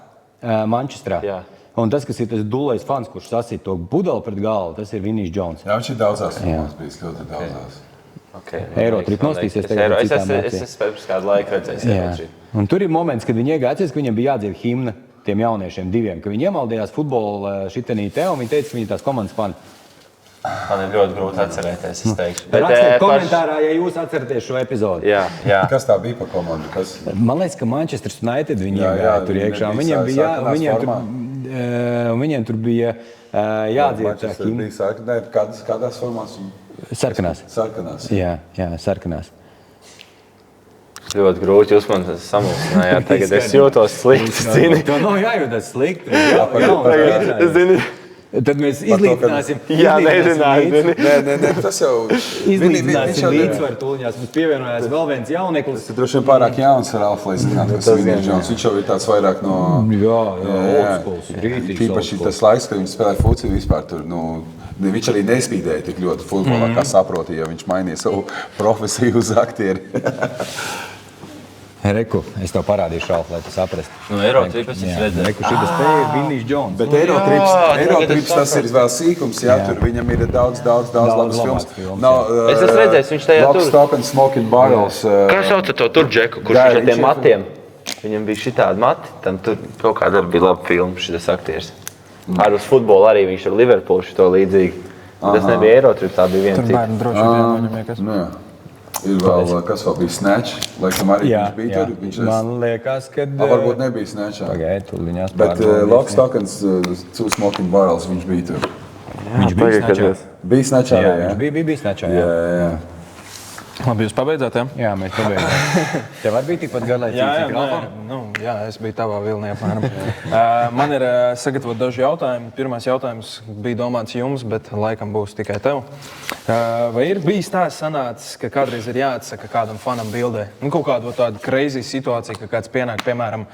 Manchestrā. Un tas, kas ir tas dulais fans, kurš sasīt to budeli pret galvu, tas ir Vinijs Džons. Jā, viņš ir daudzās filmās bijis, ļoti daudzās. Eurotrip nostīsies tagad ar citām mācījām. Es pēc kādu laiku redzējis Eurotrip. Un tur ir moments, kad viņi iegāja, ka viņiem bija jādzied himna tiem jauniešiem 2, ka viņi iemaldījās futbola šitenī te, un viņi teica, ka viņi tās komandas fani. Man ir ļoti grūti atcerēties, es teikšu. Rakstiet komentārā, ja jūs atceraties šo epizodi. Jā. Kas tā bija par komandu? Man liekas, ka Manchester United viņi iegāja tur iekšā. Viņiem tur bija jādzied tā himna. Kādās formās? Sarkanās. Jā, sarkanās. Ļoti grūti, jūs man samulsinājāt, tagad es jūtos slikti, zini. Tev nav jājūtas slikti. Tad mēs izlīdzināsim. Nē, tas jau Izlīdzināsim līdzsvaru tūliņās. Mums pievienojās vēl viens jauneklis. Tas droši vien pārāk jauns ar Ralfu, lai zinātu, kas ir Vinijs Džons. Viņš jau ir tāds vairāk no... Oldschools, rītīgs Tīpaši tas laiks, kad viņš spēlēja fuci vispār tur, viņš arī nespīdēja tik ļoti futbolā, kā saprotīja, ja viņš mainīja savu profesiju uz aktieri. Reku, es tev parādīšu, Ralf, lai tu saprastu. Eirotrips es redzēju. Reku, šitas te ir Vinijs Džons. Bet Eirotrips tas ir vēl sīkums, tur viņam ir daudz labas filmas. Es esmu redzējis, viņš tajā tur. Lock, Stock and Smoking Barrels. Kā sauca to tur džeku, kurš ar tiem matiem? Viņam bija šitādi mati, tam tur kaut kāda bija laba filma, šitas aktieris. Ar uz futbolu arī viņš ar Liverpoolu šito līdzīgi. Tas nebija Eirotrips, tā bija viena cita. Tur bērni droši vien viņam iekas. Ir vēl, kas vēl bija Snatch, laikam arī viņš bija tur. Man liekas, ka... Varbūt nebija Snatchā. Pagaid, tuliņās Bet Lock, Stock and Two Smoking Barrels viņš bija tur. Viņš bija Snatchā. Bija Snatchā, jā? Viņš bija Snatchā, jā. Labi, jūs pabeidzāt, jā? Jā, mēs pabeidzām. Tev arī bija tikpat garlaicīgs mikrofons? Jā, es biju tavā vilnī apmēram. Man ir sagatavot daži jautājumi. Pirmais jautājums bija domāts jums, bet laikam būs tikai tev. Vai ir bijis tā sanācis, ka kādreiz ir jāatsaka kādam fanam bildē? Kaut kādu tādu crazy situāciju, ka kāds pienāk, piemēram,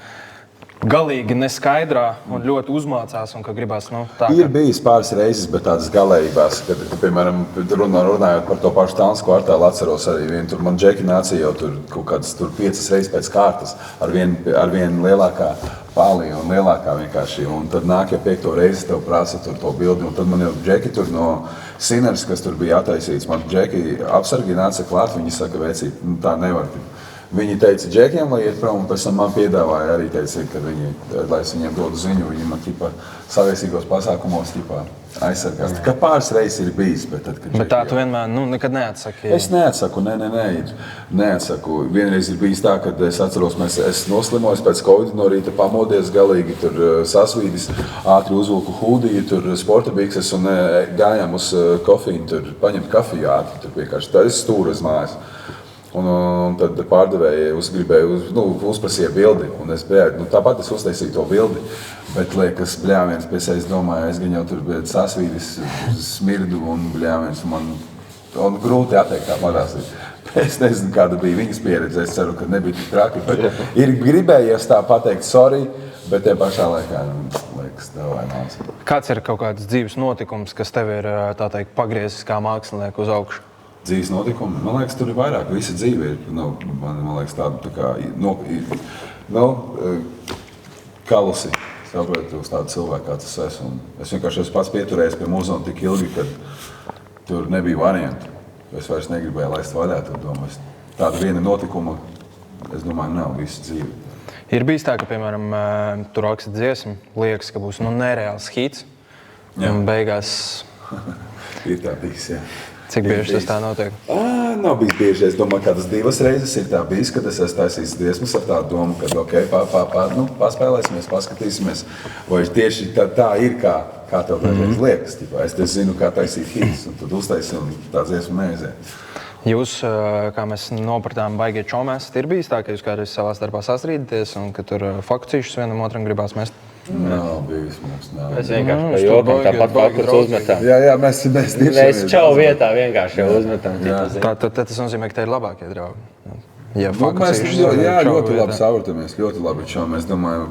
galīgi neskaidrā un ļoti uzmācās un ka gribās, tā. Ir bijis pāris reizes, bet tādas galējībās, kad, piemēram, runājot par to pašu Tāns kvartālu, atceros arī vienu, tur man džeki nācija jau tur kaut kādas 5 reizes pēc kārtas ar vienu lielākā pālī un lielākā vienkārši, un tad nāk jau 5. reizi tev prasa tur to bildi, un tad man jau džeki tur no Sinners, kas tur bija attaisīts, man džeki apsargi nāca klāt, viņi saka, vecīt, tā nevar. Viņi teica džekiem, lai iet prom, un pēc tam man piedāvāja arī teica, ka lai es viņiem dodu ziņu, viņi man saviesīgos pasākumos aizsargās. Kā pāris reizes ir bijis, bet tad, kad Bet tā tu vienmēr nekad neatsaki? Es neatsaku, neatsaku. Vienreiz ir bijis tā, kad es atceros, es noslimojos pēc Covid no rīta, pamodies galīgi, tur sasvīdis, ātri uzvilku hūdiju, tur sporta bikses un gājām uz kofīnu, tur paņemt kafiju ātri, tur vienkārši. Tā es stūru uz mājas. Un tad pārdevēji uzprasīja bildi, un es tāpat es uztaisīju to bildi, bet liekas, bļāviens, pēc es domāju, es gan jau tur sasvīdis, smirdu un bļāviens, un grūti atteikt tā parāstīt. Es nezinu, kāda bija viņas pieredze, es ceru, ka nebija tik traki, bet ir gribējies tā pateikt sorry, bet te pašā laikā, liekas, tev vai nāc. Kāds ir kaut kāds dzīves notikums, kas tev ir, tā teikt, pagriezis kā mākslinieku uz augšu? Dzīves notikumi. Man liekas, tur ir vairāk. Visa dzīve ir. Man liekas, tāda tā kā kalusi. Saprotu uz tādu cilvēku, kāds es esmu. Es vienkārši esmu pats pieturējies pie muzona tik ilgi, kad tur nebija variantu. Es vairs negribēju laist vaļā. Tāda viena notikuma, es domāju, nav visa dzīve. Ir bijis tā, ka, piemēram, tu raksti dziesmu, liekas, ka būs nereāls hits. Un beigās... Ir tā bijis, jā. Cik bieži tas tā notiek? Nav bijis bieži. Es domāju, ka tas 2 reizes ir tā bijis, kad es esmu taisījis dziesmas ar tādu domu, ka paspēlēsimies, paskatīsimies. Vai tieši tā ir, kā tev dažreiz liekas. Es zinu, kā taisīt hits, un tad uztaisi, un tā dziesma neaiziet. Jūs, kā mēs nopratām, baigie čomēs, ir bijis tā, ka jūs kādreiz savā starpā sastrīdaties un ka tur fakcīšus vienam otram gribās mest? Nav bijis mums, nav. Mēs vienkārši pa jokam tāpat fakultus uzmetam. Jā, mēs čau vietā vienkārši uzmetam. Tas nozīmē, ka te ir labākie draugi. Jā, ļoti labi saprotamies, ļoti labi čau. Es domāju,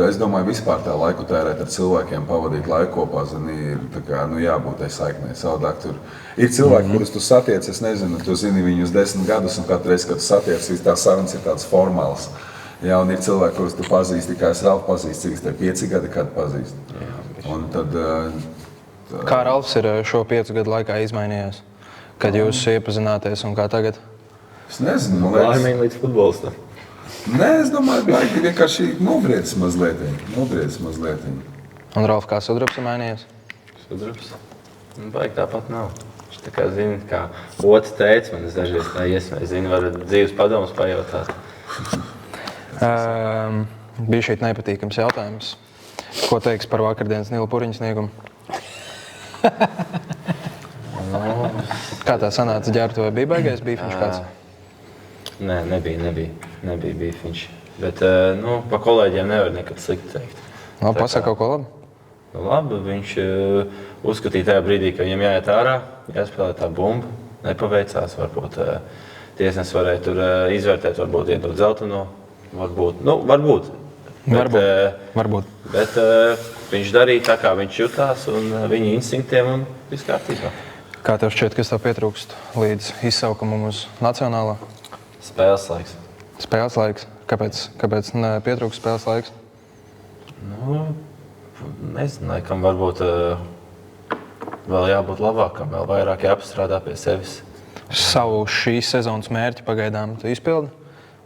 es domāju, vispār tā laiku tērēt ar cilvēkiem, pavadīt laiku kopā, ir jābūt tai saiknē. Savādāk tur ir cilvēki, kurus tu satiec, es nezinu, tu zini viņus 10 gadus, un katru reizi, kad tu satiec, tās sarunas ir tādas formālas. Jā, un ir cilvēki, kurus tu pazīsti, kā es Ralfu pazīstu, cik es te 5 gadi kādu pazīstu. Un tad... Kā Ralfs ir šo 5 gadu laikā izmainījies? Kad jūs iepazināties un kā tagad? Es nezinu, man liekas... Laimīgi līdz futbolistam. Nē, es domāju, ka vienkārši nobriedis mazliet. Un Ralf, kā sudrabs ir mainījies? Sudrabs? Baigi tāpat nav. Viņš tā kā zina, kā otrs teica, man es dažreiz tā iesmēju. Zinu, var dzīves padomus pajautāt. Bija šeit nepatīkams jautājums. Ko teiks par vakardienas Nila Puriņa sniegumu? Kā tā sanāca ģērbtuvē? Bija baigais bīfiņš kāds? Nē, nebija bīfiņš. Bet pa kolēģiem nevar nekad slikti teikt. Pasaka kaut ko labi. Nu, labi, viņš uzskatīja tajā brīdī, ka viņam jāiet ārā, jāspēlē tā bumba. Nepaveicās, varbūt tiesnesis varēja tur izvērtēt, varbūt iedot zeltaino. Varbūt. Bet viņš darīja tā, kā viņš jutās, un viņa instinktiem un viss kārtībā. Kā tev šķiet, kas tev pietrūkst līdz izsaukumam uz nacionālā? Spēles laiks. Spēles laiks. Kāpēc pietrūkst spēles laiks? Nezinu, laikam varbūt vēl jābūt labākam, vēl vairāk jāpastrādā pie sevis. Savu šīs sezonas mērķi pagaidām tu izpildi?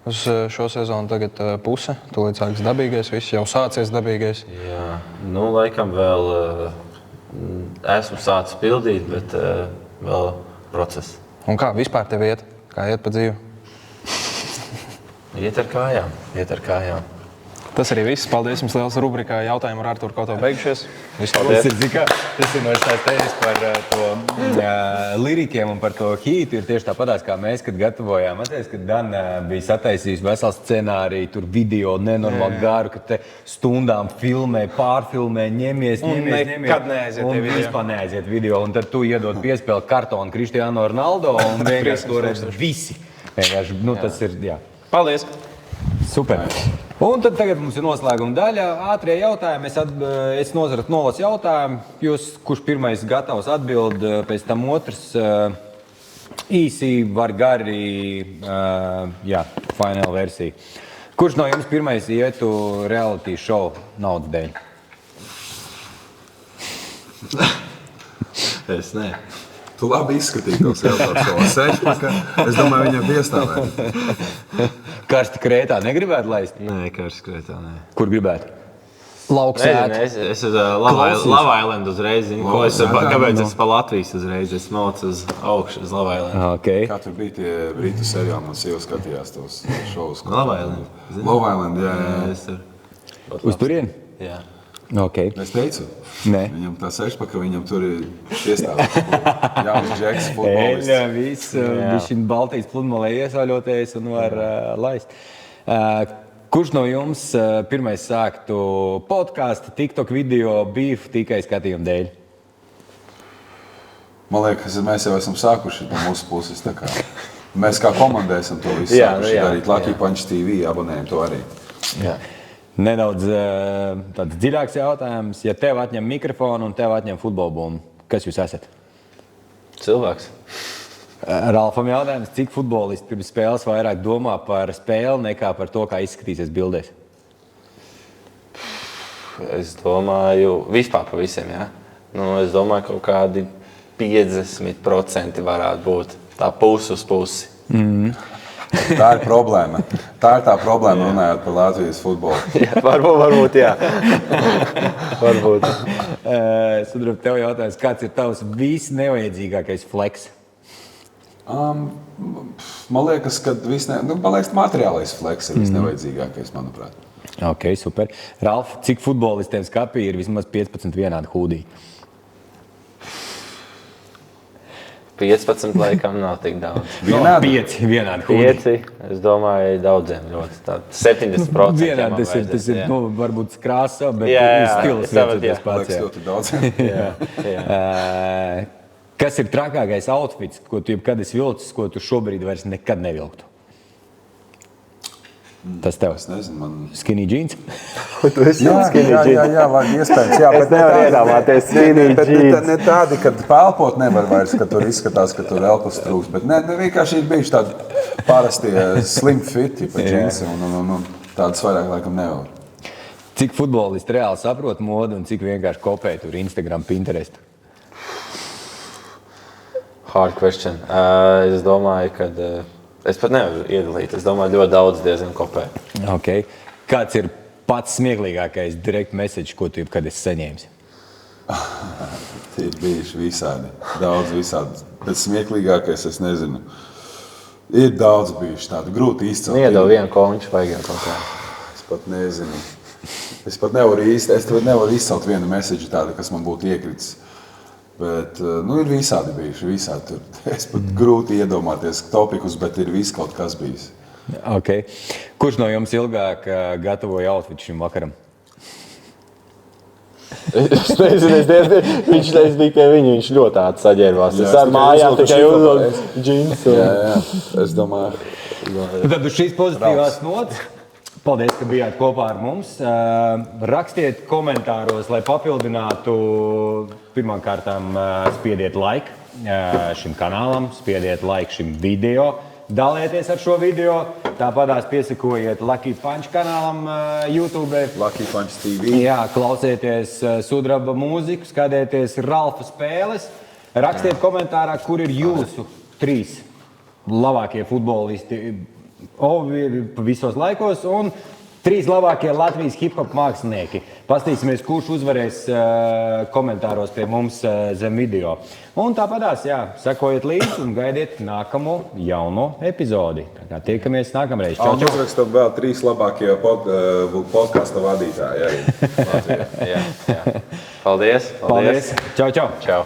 Uz šo sezonu tagad puse, tūlīt sāks dabīgais, viss jau sācies dabīgais. Jā, laikam vēl esmu sācis pildīt, bet vēl process. Un kā vispār tev iet? Kā iet pa dzīvi? Iet ar kājām. Tas arī viss. Paldies jums liels rubrikā. Jautājumi ar Arturu Koto beigušies. Tas ir no tās tēzes par to lirikiem un par to hītu. Ir tieši tāpatās, kā mēs, kad gatavojām. Atceries, kad Dana bija sataisījis veselu scenāriju, tur video nenormāli garu, ka te stundām filmē, pārfilmē, ņemies. Nekad neaiziet un video. Vispār neaiziet video. Un tad tu iedod piespēli kartonu Cristiano Ronaldo un vienkārši to redz visi. Vienkārši, tas ir, jā. Paldies! Super. Un tad tagad mums ir noslēguma daļa. Ātrie jautājumi. Es nolasu jautājumu. Jūs, kurš pirmais gatavs atbild, pēc tam otrs īsi, var gari, fināla versija. Kurš no jums pirmais ietu reality show naudas dēļ? Es ne. Tu labi izskatīji tos jautājumus. Es domāju, viņam piestāvēt. Karsti Krētā negribētu laist? Nē, Karsts Krētā, nē. Kur gribētu? Lauksēt. Es uz Love Island uzreiz zinu, kāpēc es pa Latvijas uzreiz. Es maucu uz augšu, uz Love Island. Okay. Kā tur bija tie brītu seriāli, man sieva skatījās tos šovus? Love Island. Love Island, jā. Es tur. Uz turieni? Jā. Okay. Es teicu, Nē. Viņam tā sešpaka, viņam tur ir piestāvēt. Jānis Džeks, futbolists. Viss, viņš Baltijas pludmalē iesāļoties un var laist. Kurš no jums pirmais sāktu podcastu, TikTok video, beef tikai skatījumu dēļ? Man liekas, mēs jau esam sākuši no mūsu puses. Mēs kā komanda esam to visu sākuši darīt. Lucky Punch TV abonējam to arī. Jā. Nedaudz tāds dziļāks jautājums. Ja tev atņem mikrofonu un tev atņem futbola bumbu, kas jūs esat? Cilvēks. Ralfam jautājums, cik futbolisti pirms spēles vairāk domā par spēli nekā par to, kā izskatīsies bildēs? Es domāju, vispār pa visiem, jā. Es domāju, kaut kādi 50% varētu būt tā pusi uz pusi. Tā ir problēma. Tā ir tā problēma runājot par Latvijas futbolu. Jā, varbūt, jā. Varbūt. Sudrab, tev jautājums, kāds ir tavs visnevajadzīgākais flex? Man liekas, ka materiālais flex ir visnevajadzīgākais, manuprāt. Ok, super. Ralf, cik futbolistiem skapī ir vismaz 15 vienādi hūdī? 15 laikam nav tik daudz. Vienādi? 5 vienādi hūdī. 5, es domāju, daudziem ļoti. 70%. Vienādi tas ir, varbūt krāsa, bet stils Tas pats. Ļoti daudz. Kas ir trakākais outfits, ko tu jebkad esi vilcis, ko tu šobrīd vairs nekad nevilktu? Tas tev? Es nezinu, man... Skinny jeans? Jā, vajag iespējams. Jā, bet nevar iedomāties skinny jeans. Ne tādi, kad pelpot nevar vairs, ka tur izskatās, ka tur elpas trūks. Bet vienkārši ir bijuši tādi parastie slim fit, pa džinsi, un tādas vairāk laikam nevar. Cik futbolisti reāli saprot modu un cik vienkārši kopē tur Instagram, Pinterest? Hard question. Es domāju, ka... Es pat nevaru iedalīt. Es domāju, ļoti daudz diezgan kopē. Okay. Kāds ir pats smieklīgākais direct message, ko tu jebkad esi saņēmis? Tie ir bijuši visādi. Daudz visādi. Bet smieklīgākais, es nezinu. Ir daudz bijuši tādu grūti izcelt. Iedod vienu konču, vajag kaut kā. Es pat nezinu. Es pat nevaru izcelt vienu message tādu, kas man būtu iekritis. Bet, ir visādi bijuši, visādi tur. Es pat grūti iedomāties topikus, bet ir viss kaut kas bijis. Okay. Kurš no jums ilgāk gatavoja outfitu šim vakaram? Es nezinu, viņš reiz bija pie viņa, viņš ļoti ātri saģērbās. Es ar mājām tikai uzvilku džinsu. Jā, es domāju. Tad uz šīs pozitīvās nots. Paldies, ka bijāt kopā ar mums. Rakstiet komentāros, lai papildinātu. Pirmkārt, spiediet like šim kanālam, spiediet like šim video. Dalieties ar šo video. Tāpatās piesakojiet Lucky Punch kanālam YouTube. Lucky Punch TV. Jā, klausieties sudraba mūziku, skatieties Ralfa spēles. Rakstiet komentārā, kur ir jūsu 3 labākie futbolisti visos laikos un 3 labākie Latvijas hip-hop mākslinieki. Pastīsimies, kurš uzvarēs komentāros pie mums zem video. Un tāpatās, sekojiet līdzi un gaidiet nākamo jauno epizodi. Tā kā tiekamies nākamreiz. Čau, čau! Uzrakstam vēl 3 labākie podkasta vadītāji. Jā. Paldies! Paldies! Čau, čau! Čau!